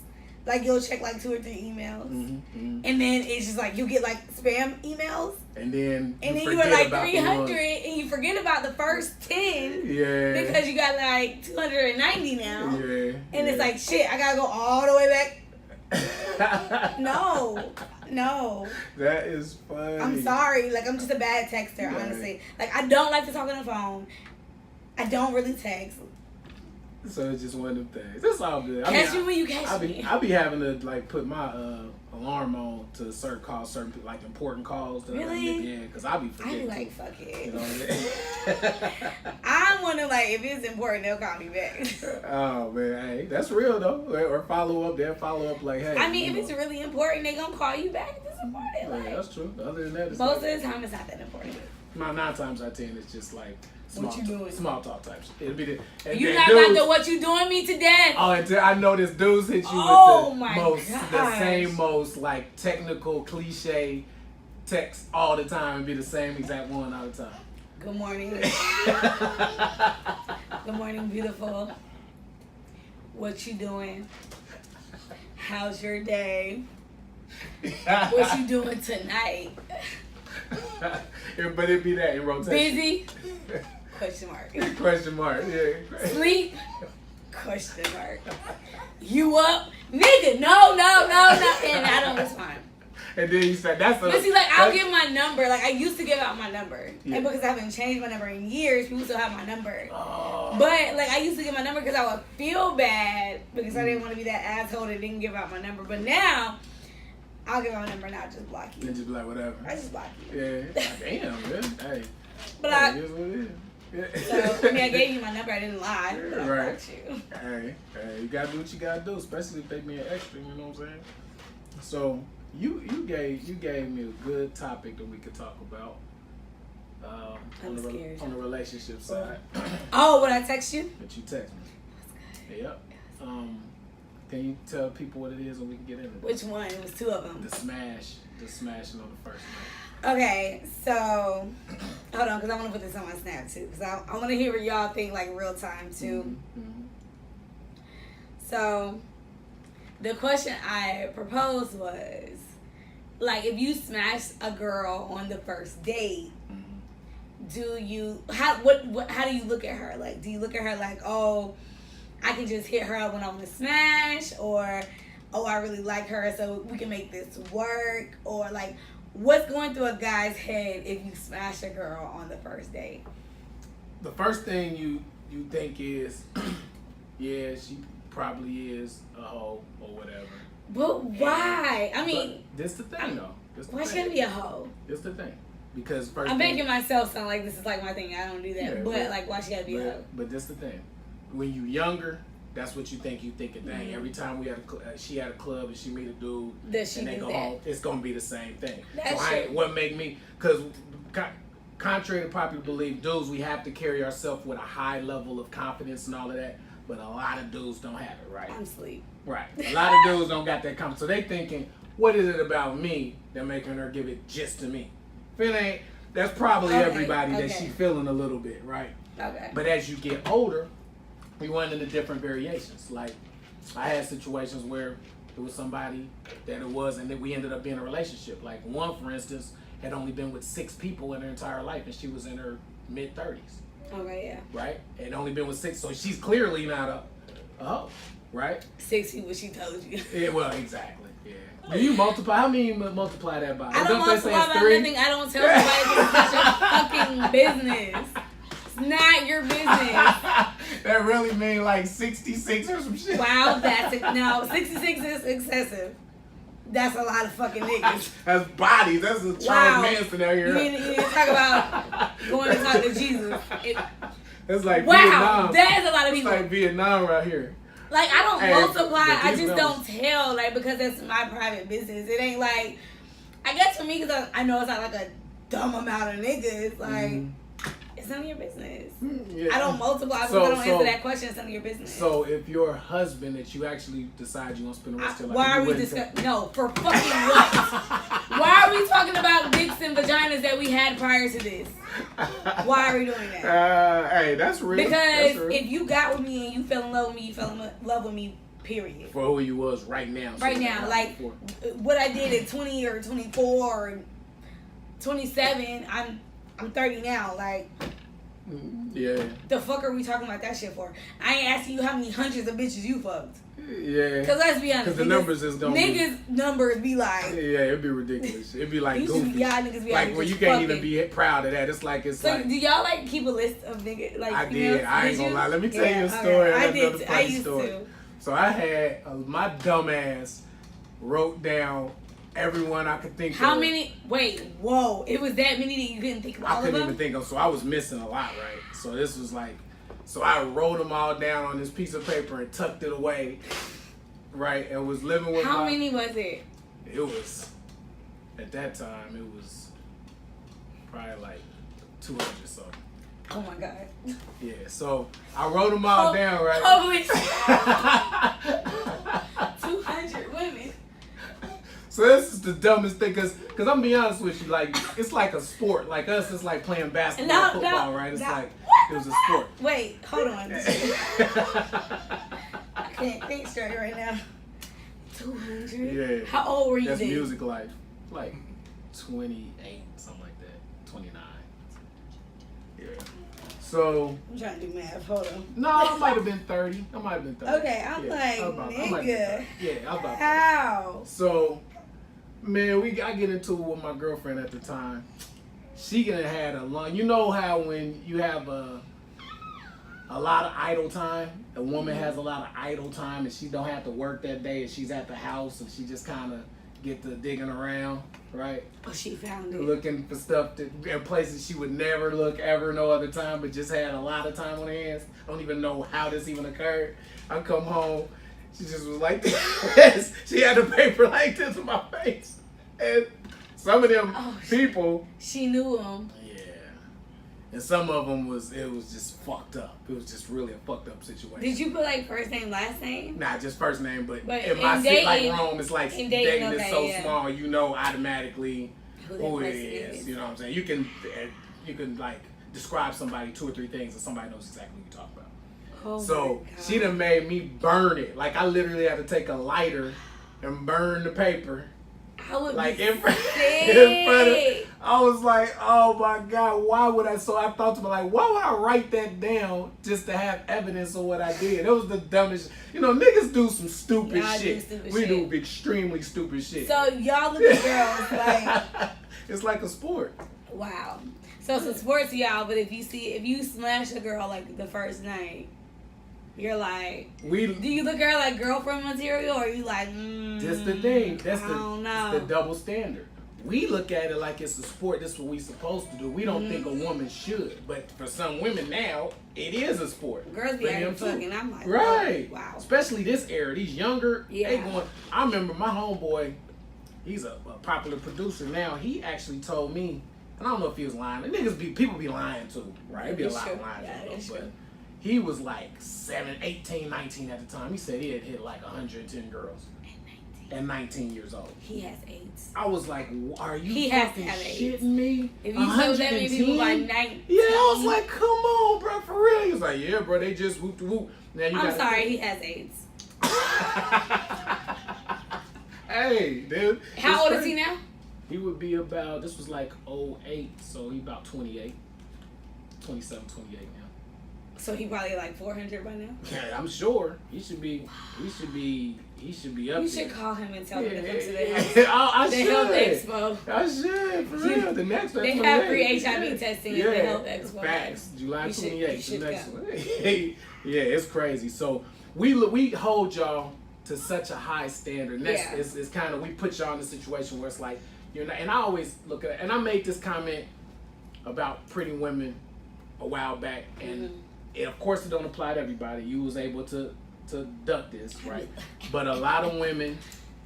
Like, you'll check, like, 2 or 3 emails. And then it's just, like, you get, like, spam emails. And then you were, like, 300, and you forget about the first 10. Yeah. Because you got, like, 290 now. Yeah. And it's like, shit, I gotta go all the way back. No. That is funny. I'm sorry. Like, I'm just a bad texter, honestly. Like, I don't like to talk on the phone. I don't really text. So it's just one of them things. It's all good. Catch me when you catch me. I be having to like put my alarm on to certain calls, certain like important calls. Really? Yeah, because I be forgetting. I be like, fuck it. You know what I mean? I'm one of like, if it's important, they'll call me back. Oh man, hey, that's real though. Or follow up. They'll follow up like, hey. I mean, if it's really important, they gonna call you back. If it's important, like, that's true. Other than that, it's most of the time, it's not that important. 9 times out of 10, it's just like. What you doing? Small talk type shit. It'll be the. You not about to what you doing me to death. Oh, and I know this dudes hit you with the same most like technical cliche text all the time and be the same exact one all the time. Good morning. Good morning, beautiful. What you doing? How's your day? What you doing tonight? But it'd be that in rotation. Busy? Question mark. Question mark, yeah. Sleep? Question mark. You up? Nigga, no. And I don't respond. And then you said that's a... But see, like, I'll give my number. Like, I used to give out my number. Yeah. And because I haven't changed my number in years, people still have my number. Oh. But, like, I used to give my number because I would feel bad because I didn't want to be that asshole that didn't give out my number. But now, I'll give out my number and I'll just block you. And just be like, whatever. I just block you. Yeah. Damn, man. Hey. But it is what it is. So, I mean, I gave you my number. I didn't lie. But I blocked you. Hey, you gotta do what you gotta do, especially if they be an extra. You know what I'm saying? So you gave me a good topic that we could talk about. On the relationship side. Oh, when I text you? That you text me. Yep. Can you tell people what it is and we can get into it? Which one? It was 2 of them. The smashing on the first night. Okay, so hold on, because I want to put this on my Snap too, because I want to hear what y'all think, like real time too. Mm-hmm. So the question I proposed was, like, if you smash a girl on the first date, how do you look at her? Like, do you look at her like, oh, I can just hit her up when I want to smash, or oh, I really like her, so we can make this work, or like, what's going through a guy's head if you smash a girl on the first date? The first thing you think is, yeah, she probably is a hoe or whatever. But why? I mean, this the thing though. Why should I be a hoe? This the thing. Because first I'm making myself sound like this is like my thing. I don't do that. Yeah, but like, why she gotta be a hoe? But this the thing. When you younger, that's what you think. You thinking, dang, every time she had a club and she meet a dude and they go home, it's gonna be the same thing. What make me? Because contrary to popular belief, dudes, we have to carry ourselves with a high level of confidence and all of that. But a lot of dudes don't have it, right? I'm asleep. Right. A lot of dudes don't got that confidence. So they thinking, what is it about me that making her give it just to me? Feeling that's probably everybody that she feeling a little bit, right? Okay. But as you get older, we went into different variations. Like, I had situations where it was somebody that it was, and then we ended up being in a relationship. Like, one, for instance, had only been with 6 people in her entire life, and she was in her mid-30s. Okay, yeah. Right? And only been with 6, so she's clearly not a hoe, right? 6 people, she told you. Yeah, well, exactly. Yeah. Do you multiply? How many you multiply that by? I don't multiply by nothing. I don't tell nobody it's such a fucking business. It's not your business. That really mean like 66 or some shit. Wow, no, 66 is excessive. That's a lot of fucking niggas. That's bodies. That's a Charles Manson out here. You need to talk about going to talk to Jesus. It's like wow, Vietnam. that is a lot of people. It's like Vietnam right here. Like, I don't Hey, multiply, I just numbers. don't tell, like, because it's my private business. It ain't like, I guess for me, because I know it's not like a dumb amount of niggas, like, it's none of your business. Yeah. I don't multiply because I don't answer that question. It's none of your business. So if your husband that you actually decide you want to spend the rest of your life, why are we discussing? No, for fucking what? Why are we talking about dicks and vaginas that we had prior to this? Why are we doing that? Hey, that's real. Because that's real. if you got with me and you fell in love with me, you fell in love with me. Period. For who you was right now. Right now, like what I did at 20 or 24 or 27, I'm 30 now. Like, yeah. The fuck are we talking about that shit for? I ain't asking you how many hundreds of bitches you fucked. Yeah. Because let's be honest. Because the numbers is going to be. Niggas' numbers be like. Yeah, it'd be ridiculous. It'd be like goofy. Y'all niggas be like, where you can't even be proud of that. It's like, So, do y'all like keep a list of niggas? Like, I did. I ain't going to lie. Let me tell you a story. Okay. I did. I used to. So I had, my dumb ass wrote down everyone I could think of. How many? Wait, whoa. It was that many that you couldn't think of all of them? I couldn't even think of, so I was missing a lot, right? So this was like, so I wrote them all down on this piece of paper and tucked it away, right? And was living with How many was it? It was, at that time, it was probably like 200 something. Oh my God. Yeah, so I wrote them all down, right? Holy shit. 200 women. So this is the dumbest thing, cause I'm be honest with you, like it's like a sport. Like us, it's like playing basketball, football, right? It's like it was a sport. Wait, hold on. I can't think straight right now. 200. Yeah. How old were you That's then? music life, like 28, something like that, 29. Yeah. So. I'm trying to do math. Hold on. No, I might have been 30. I might have been 30. Okay, I'm like, nigga. Yeah, I'm about. How? So. Man, I get into it with my girlfriend at the time. She could have had a long. You know how when you have a lot of idle time, a woman has a lot of idle time, and she don't have to work that day, and she's at the house, and she just kind of get to digging around, right? Oh, she found it. Looking for stuff in places she would never look ever no other time, but just had a lot of time on her hands. I don't even know how this even occurred. I come home. She just was like this. She had the paper like this in my face. And some of them people. She knew them. Yeah. And some of them it was just fucked up. It was just really a fucked up situation. Did you put like first name, last name? Nah, just first name. But in in my city, dating, like Rome, it's like dating is so small, you know automatically who it is. You know what I'm saying? You can like describe somebody 2 or 3 things and somebody knows exactly what you're talking about. Oh So she done made me burn it. Like I literally had to take a lighter and burn the paper. I would like be in front of. I was like, oh my God, why would I? So I thought to me like, why would I write that down just to have evidence of what I did? It was the dumbest. You know, niggas do some stupid shit. We do extremely stupid shit. So y'all look at girls like it's like a sport. Wow. So it's a sport to y'all, but if you smash a girl like the first night, you're like, do you look at her like girlfriend material, or are you like, That's the thing. That's the the double standard. We look at it like it's a sport. This is what we supposed to do. We don't think a woman should, but for some women now, it is a sport. Girls be acting fucking. I'm like, right. Wow. Especially this era, these younger. Yeah. They going. I remember my homeboy. He's a popular producer now. He actually told me, and I don't know if he was lying. People be lying too, right? It'd be a lot of lying too, but. He was like 18, 19 at the time. He said he had hit like 110 girls at 19 years old. He has AIDS. I was like, are you he fucking shitting me? If you know that many people like 19. Yeah, I was like, come on, bro, for real. He was like, yeah, bro, they just whoop whoop. I'm sorry, he has AIDS. Hey, dude. How old is he now? He would be about, this was like 08, so he about 28. 27, 28 now. So he probably like 400 by now? Yeah, I'm sure. He should be up there. You should call him and tell him to come to the health expo. I should, for real. The next one. They have free HIV testing at the health expo. Facts. July 28th. The next one. Yeah, it's crazy. So we hold y'all to such a high standard. And it's kind of, we put y'all in a situation where it's like, you're not, and I always look at, and I made this comment about Pretty Women a while back, and of course it don't apply to everybody. You was able to duck this, right? But a lot of women,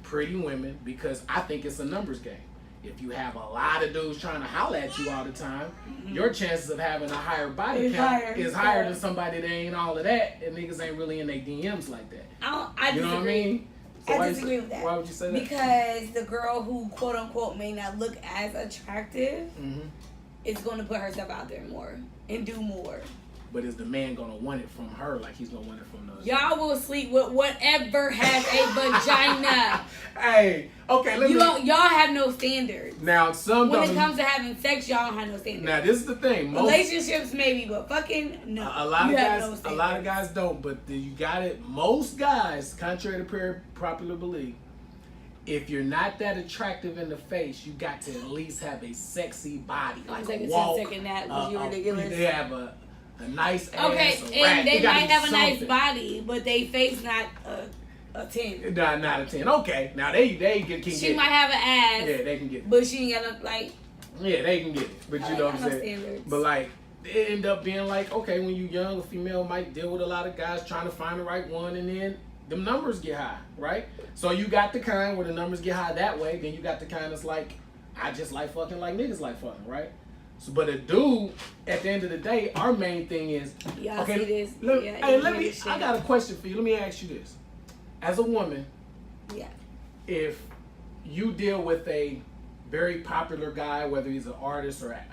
pretty women, because I think it's a numbers game. If you have a lot of dudes trying to holler at you all the time, your chances of having a higher body count is higher than somebody that ain't all of that, and niggas ain't really in their DMs like that. I you know what I mean? So I disagree with that. Why would you say that? Because the girl who quote unquote may not look as attractive is going to put herself out there more and do more. But is the man gonna want it from her like he's gonna want it from the? Y'all will sleep with whatever has a vagina. Hey, okay, y'all have no standards. Now when it comes to having sex, y'all don't have no standards. Now this is the thing. Relationships maybe, but fucking no. A lot of guys don't. But you got it. Most guys, contrary to popular belief, if you're not that attractive in the face, you got to at least have a sexy body, like a walk. Second that was ridiculous. They have a nice ass. Okay, and they might have a nice body, but they face not a 10. Not a 10. Okay, now they can get it. She might have an ass. Yeah, they can get it. But she ain't got to like. Yeah, they can get it. But you know what I'm saying. Standards. But like, it end up being like, okay, when you young, a female might deal with a lot of guys trying to find the right one, and then them numbers get high, right? So you got the kind where the numbers get high that way. Then you got the kind that's like, I just like fucking like niggas like fucking, right? So, but a dude, at the end of the day, our main thing is, y'all okay, see this? I got a question for you. Let me ask you this. As a woman, if you deal with a very popular guy, whether he's an artist or an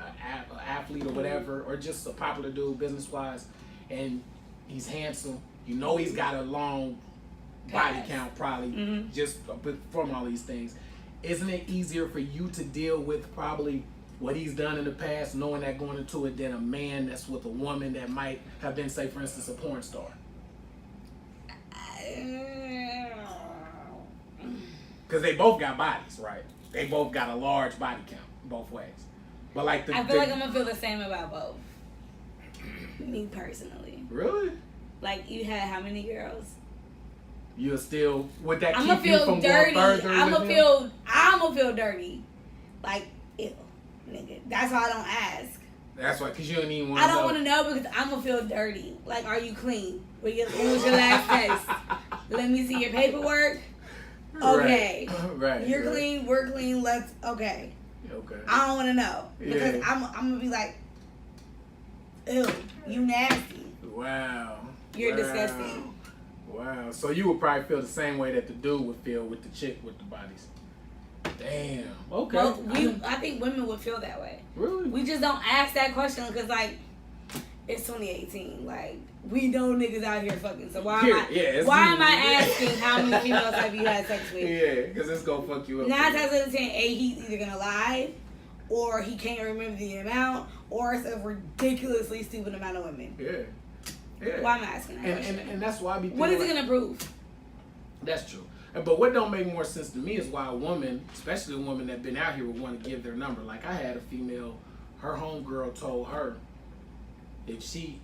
athlete or whatever, or just a popular dude business-wise, and he's handsome, you know he's got a long body count probably, just from all these things, isn't it easier for you to deal with probably what he's done in the past, knowing that going into it, than a man that's with a woman that might have been, say, for instance, a porn star? Because they both got bodies, right? They both got a large body count, both ways. But like I feel like I'm gonna feel the same about both. Me personally. Really? Like, you had how many girls? You're still, would that keep you from dirty. going further? I'm gonna feel dirty. Like, ew. Nigga, that's why I don't ask. That's why, because you don't even want to know. I don't want to know because I'm going to feel dirty. Like, are you clean? When was your last test? Let me see your paperwork. Okay. Right. You're clean, we're clean, okay. I don't want to know. Because I'm going to be like, ew, you nasty. Wow. You're disgusting. Wow. So you would probably feel the same way that the dude would feel with the chick with the bodies. Damn. Okay. Well, I think women would feel that way. Really? We just don't ask that question because, like, it's 2018. Like, we know niggas out here fucking. So why am I asking how many females have you had sex with? Yeah, because it's gonna fuck you up. 9 times out of 10, he's either gonna lie, or he can't remember the amount, or it's a ridiculously stupid amount of women. Yeah. Why am I asking that question? And that's why I be. What is it gonna prove? That's true. But what don't make more sense to me is why a woman, especially a woman that been out here, would want to give their number. Like, I had a female, her homegirl told her if she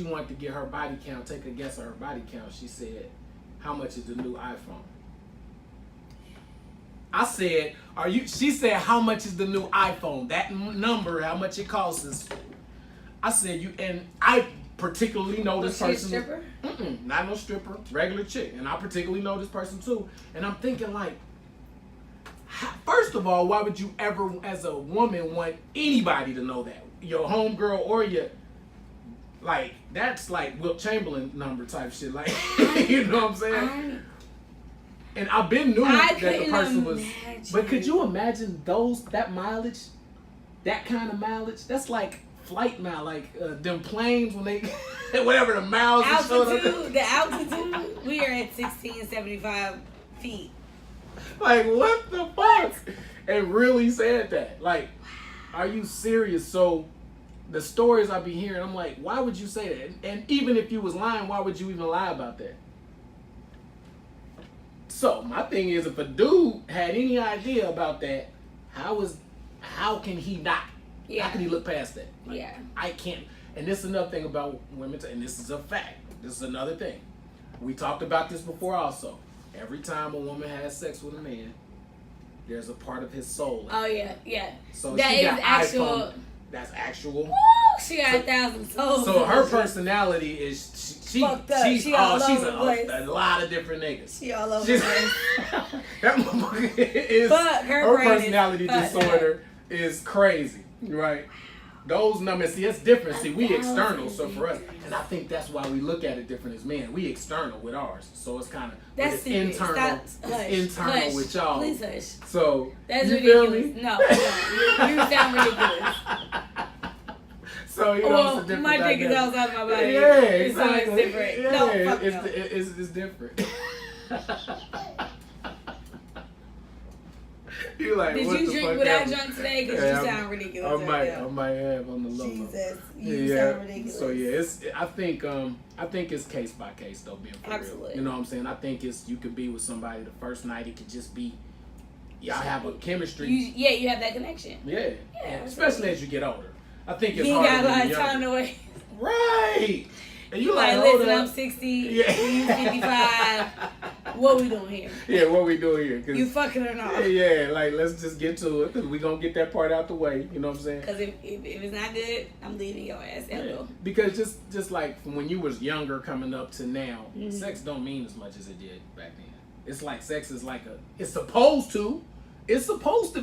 wanted to get her body count, take a guess at her body count, she said, how much is the new iPhone? I said, she said, how much is the new iPhone? That number, how much it costs is. I said, and I particularly know this person. Was she a stripper? Not no stripper, regular chick. And I particularly know this person too. And I'm thinking, like, first of all, why would you ever, as a woman, want anybody to know that? Your homegirl or your, like, that's like Wilt Chamberlain number type shit. Like, you know what I'm saying? And I've been knew that the person was. But could you imagine that mileage? That kind of mileage? That's like flight mile, like them planes when they, whatever the miles. The altitude, we are at 1675 feet. Like, what the fuck? And really said that. Like, are you serious? So, the stories I be hearing, I'm like, why would you say that? And even if you was lying, why would you even lie about that? So, my thing is, if a dude had any idea about that, how can he not? How can he look past that? Like, I can't. And this is another thing about women, and this is a fact. This is another thing. We talked about this before also. Every time a woman has sex with a man, there's a part of his soul. Oh, yeah. So that she is got actual. iPhone. That's actual. Woo! She got 1,000 souls. So her personality is she's all she's over the place. a lot of different niggas. She all over the place. That motherfucker is her personality disorder is crazy, right? Those numbers, see, it's different. See, we external, so for us, and I think that's why we look at it different as men. We external with ours, so it's kind of internal. Internal with y'all. Please hush. So that's you ridiculous. feel me? No, you sound ridiculous. So you know, well, it's a different my dick is dynamic. outside my body. Yeah, It's exactly. always different. Yeah, No, fuck no. It's different. You like, did what you the drink fuck what I happened? drank today? Because you sound ridiculous. I might have on the low. Jesus, you sound ridiculous. So yeah, I think it's case by case though, being for Absolutely. real. You know what I'm saying? I think you could be with somebody the first night. It could just be y'all have a chemistry. You have that connection. Yeah, especially as you get older. I think it's you harder got a lot of younger. time to wait. Right. And you like, hold listen, up. I'm 60, Yeah. you 55. What we doing here? Yeah, what we doing here? You fucking or not? Yeah, like let's just get to it because we gonna get that part out the way. You know what I'm saying? Because if it's not good, I'm leaving your ass. Yeah. Because just like from when you was younger coming up to now, sex don't mean as much as it did back then. It's like sex is like it's supposed to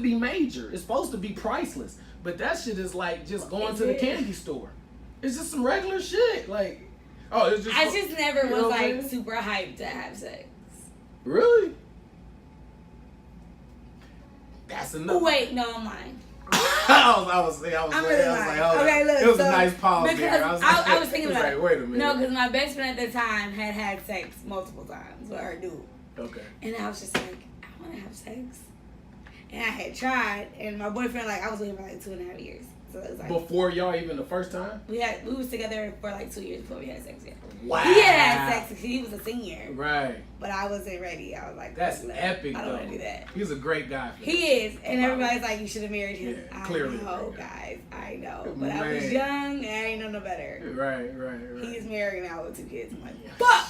be major. It's supposed to be priceless. But that shit is like just going to the candy store. It's just some regular shit. Like, it's just. I just never was like saying? super hyped to have sex. Really? That's enough. Oh wait, no, I'm lying. I was like, Okay, look, it was so, a nice pause because there. I was thinking about like, wait a minute. No, because my best friend at the time had sex multiple times with her dude. Okay. And I was just like, I want to have sex. And I had tried, and my boyfriend, like, I was with him for like 2.5 years. So it was like before y'all even the first time? We was together for like 2 years before we had sex. Yeah. Wow. He had sex because he was a senior. Right. But I wasn't ready. I was like, that's epic. I don't want to do that. He's a great guy. He is, and everybody's like, you should have married him. Yeah, clearly. I know, guys. I know, but Man. I was young and I ain't know no better. Right. He's married now with 2 kids. I'm like, fuck.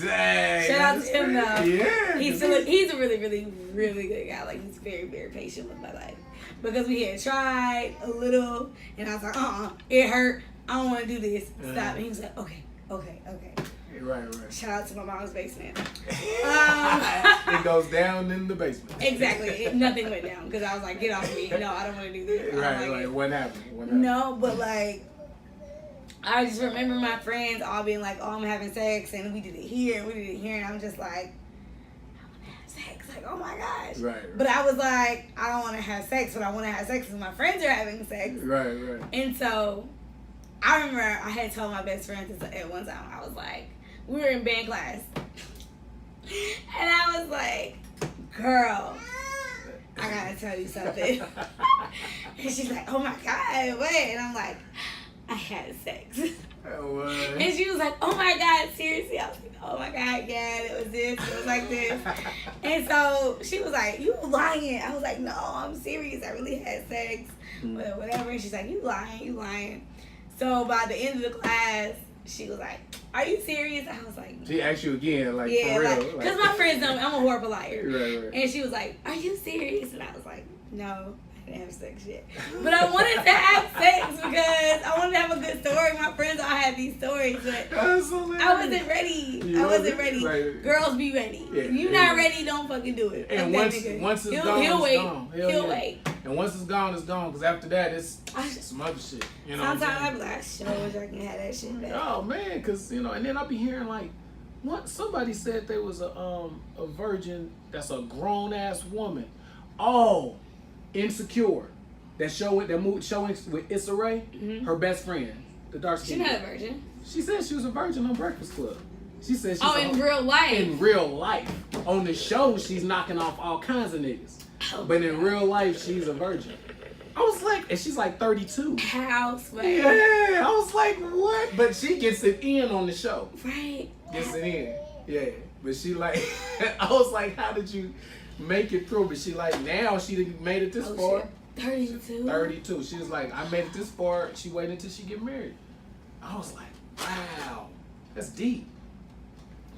Dang. Shout out to him though. Yeah. He's a really, really, really good guy. Like he's very, very patient with my life. Because we had tried a little, and I was like, it hurt. I don't want to do this. Stop. And he was like, okay. Right. Shout out to my mom's basement. It goes down in the basement. Exactly. Nothing went down because I was like, get off me. No, I don't want to do this. Right. What happened? No, but like, I just remember my friends all being like, I'm having sex, and we did it here, and I'm just like, sex, like, oh my gosh. Right. But I was like, I don't want to have sex, but I want to have sex because my friends are having sex. Right. And so I remember I had told my best friend at one time, I was like, we were in band class, and I was like, girl, I gotta tell you something. And she's like, oh my God, what? And I'm like, I had sex. What? And she was like, oh my God, seriously? I was like, oh my God, yeah, it was this, it was like this. And so she was like, you lying. I was like, no, I'm serious. I really had sex, whatever. And she's like, you lying. So by the end of the class, she was like, are you serious? I was like, no. She asked you again, like, yeah, for real. Because my friends know I'm a horrible liar. Right. And she was like, are you serious? And I was like, no. Have sex yet, but I wanted to have sex because I wanted to have a good story. My friends all had these stories, but I wasn't ready. Like, girls be ready. Yeah, if you're not ready, don't fucking do it. And once it's gone, he'll it's wait. gone. He'll wait. And once it's gone, it's gone. Because after that, it's some other shit. You know. Sometimes I be like, I sure wish I can have that shit back. Oh man, because and then I'll be hearing like, what somebody said there was a virgin that's a grown ass woman. Oh. Insecure, that movie showing with Issa Rae, her best friend, the dark skin. She's not a virgin. She said she was a virgin on Breakfast Club. She said she's in real life. In real life, on the show she's knocking off all kinds of niggas, but in real life she's a virgin. I was like, and she's like 32. Housewife. Yeah, I was like, what? But she gets it in on the show. Right. Gets it in. Yeah, but she like, I was like, how did you make it through? But she like, now she done made it this far. 32. 32. She was like, I made it this far. She waited until she get married. I was like, wow, that's deep.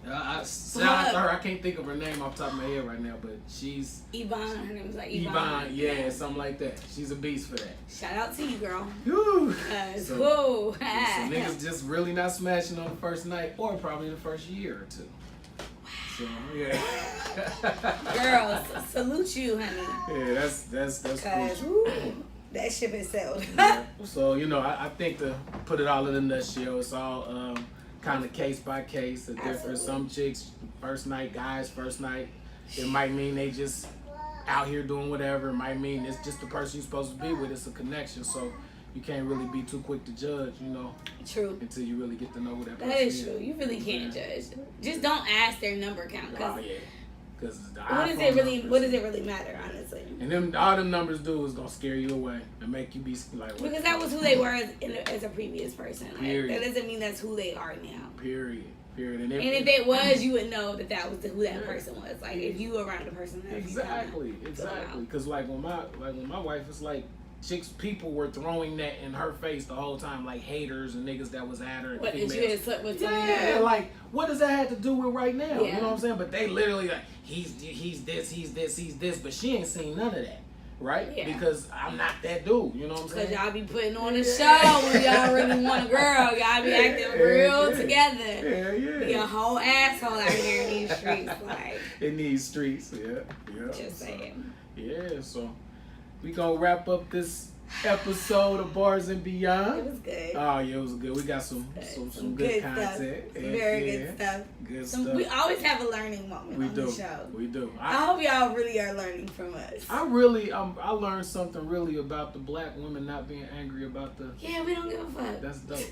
Shout out to her. I can't think of her name off the top of my head right now, but she's Yvonne. Her name was like Yvonne. Yeah, something like that. She's a beast for that. Shout out to you, girl. Woo. So niggas just really not smashing on the first night, or probably the first year or two. So yeah. Girls, salute you, honey. Yeah, that's cool. That ship is sailed. Yeah. So I think to put it all in a nutshell, it's all kind of case by case. The difference. Some chicks first night, guys first night. It might mean they just out here doing whatever. It might mean it's just the person you're supposed to be with. It's a connection. So you can't really be too quick to judge, True. Until you really get to know who that person is. That is true. You really can't judge. Just don't ask their number count. Oh, yeah. Because what does it really matter, honestly? And all them numbers do is gonna scare you away and make you be like. Because that was who they were as a previous person. Period. That doesn't mean that's who they are now. Period. And if it was, you would know that was who that person was. Like if you were around a person. Exactly. Because like when my wife, it's like people were throwing that in her face the whole time, like haters and niggas that was at her. What, and she had slept with like what does that have to do with right now? Yeah. You know what I'm saying? But they literally like he's this, but she ain't seen none of that. Right? Yeah. Because I'm not that dude, you know what I'm saying? Because y'all be putting on a show when y'all really want a girl. Y'all be acting real together. Yeah. Be a whole asshole out here in these streets. Like, in these streets, yeah. Just saying. Yeah, so we gonna wrap up this episode of Bars and Beyond. It was good. Oh yeah, it was good. We got some good content. Some very good stuff. Good stuff. We always have a learning moment on the show. We do. I hope y'all really are learning from us. I learned something really about the black women not being angry about the. Yeah, we don't give a fuck. That's dope.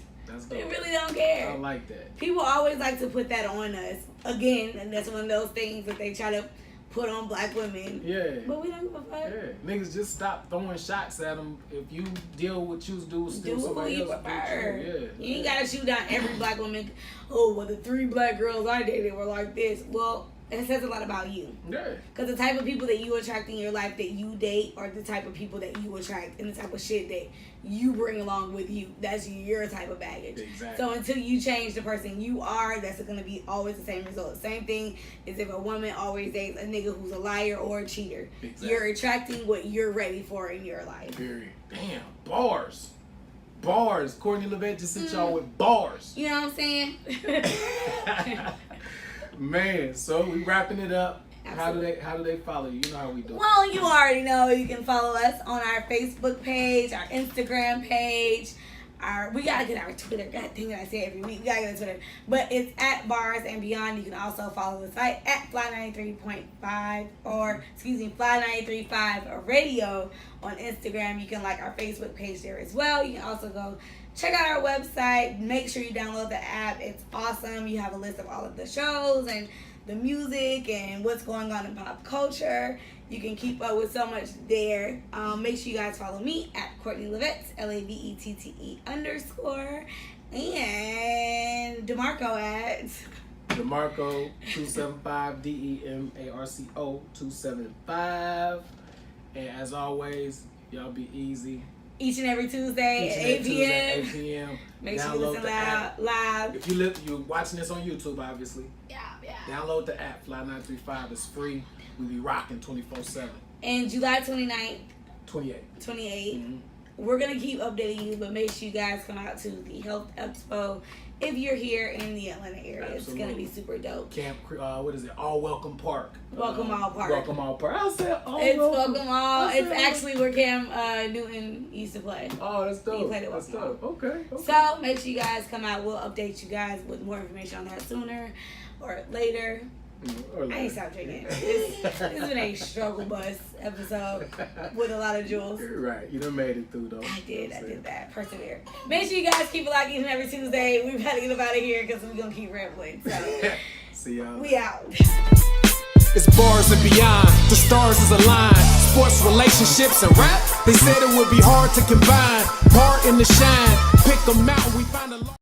We really don't care. I like that. People always like to put that on us again, and that's one of those things that they try to put on black women. Yeah. But we don't give a fuck. Yeah. Niggas just stop throwing shots at them. If you deal with choose do somebody else. Yeah. You ain't gotta shoot down every black woman. Oh, well, the 3 black girls I dated were like this. Well, it says a lot about you. Yeah. Because the type of people that you attract in your life that you date are the type of people that you attract, and the type of shit that you bring along with you. That's your type of baggage. Exactly. So until you change the person you are, that's going to be always the same result. Same thing is if a woman always dates a nigga who's a liar or a cheater. Exactly. You're attracting what you're ready for in your life. Period. Damn. Bars. Courtney Levette just sent y'all with bars. You know what I'm saying? Man, so we wrapping it up. Absolutely. How do they follow you? You know how we do. Well, you already know you can follow us on our Facebook page, our Instagram page. We gotta get our Twitter. God dang it, I say it every week. We gotta get a Twitter. But it's at Bars and Beyond. You can also follow the site at Fly93.5 Fly935 Radio on Instagram. You can like our Facebook page there as well. You can also go check out our website. Make sure you download the app. It's awesome. You have a list of all of the shows and the music and what's going on in pop culture. You can keep up with so much there. Make sure you guys follow me at Courtney Levette, LAVETTE _ and DeMarco at DeMarco 275 DEMARCO 275. And as always, y'all be easy. Each and every Tuesday at 8 p.m. Make sure you listen live. If you're watching this on YouTube, obviously. Yeah. Download the app. Fly935 is free. We be rocking 24/7. And July 29th. 28. Mm-hmm. We're going to keep updating you, but make sure you guys come out to the Health Expo if you're here in the Atlanta area. Absolutely. It's going to be super dope. Camp, what is it? All Welcome Park. Welcome All Park. Welcome All Park. I said all It's Welcome All. It's actually where Cam Newton used to play. Oh, that's dope. He played at Welcome All. Okay. So make sure you guys come out. We'll update you guys with more information on that sooner or later. I ain't stopped drinking. It's been a struggle bus episode with a lot of jewels. You're right. You done made it through though. I did that. Persevere. Make sure you guys keep it locked each and every Tuesday. We've got to get up out of here because we're going to keep rambling. So see y'all. We out. It's Bars and Beyond. The stars is aligned. Sports, relationships, and rap. They said it would be hard to combine. Part in the shine. Pick a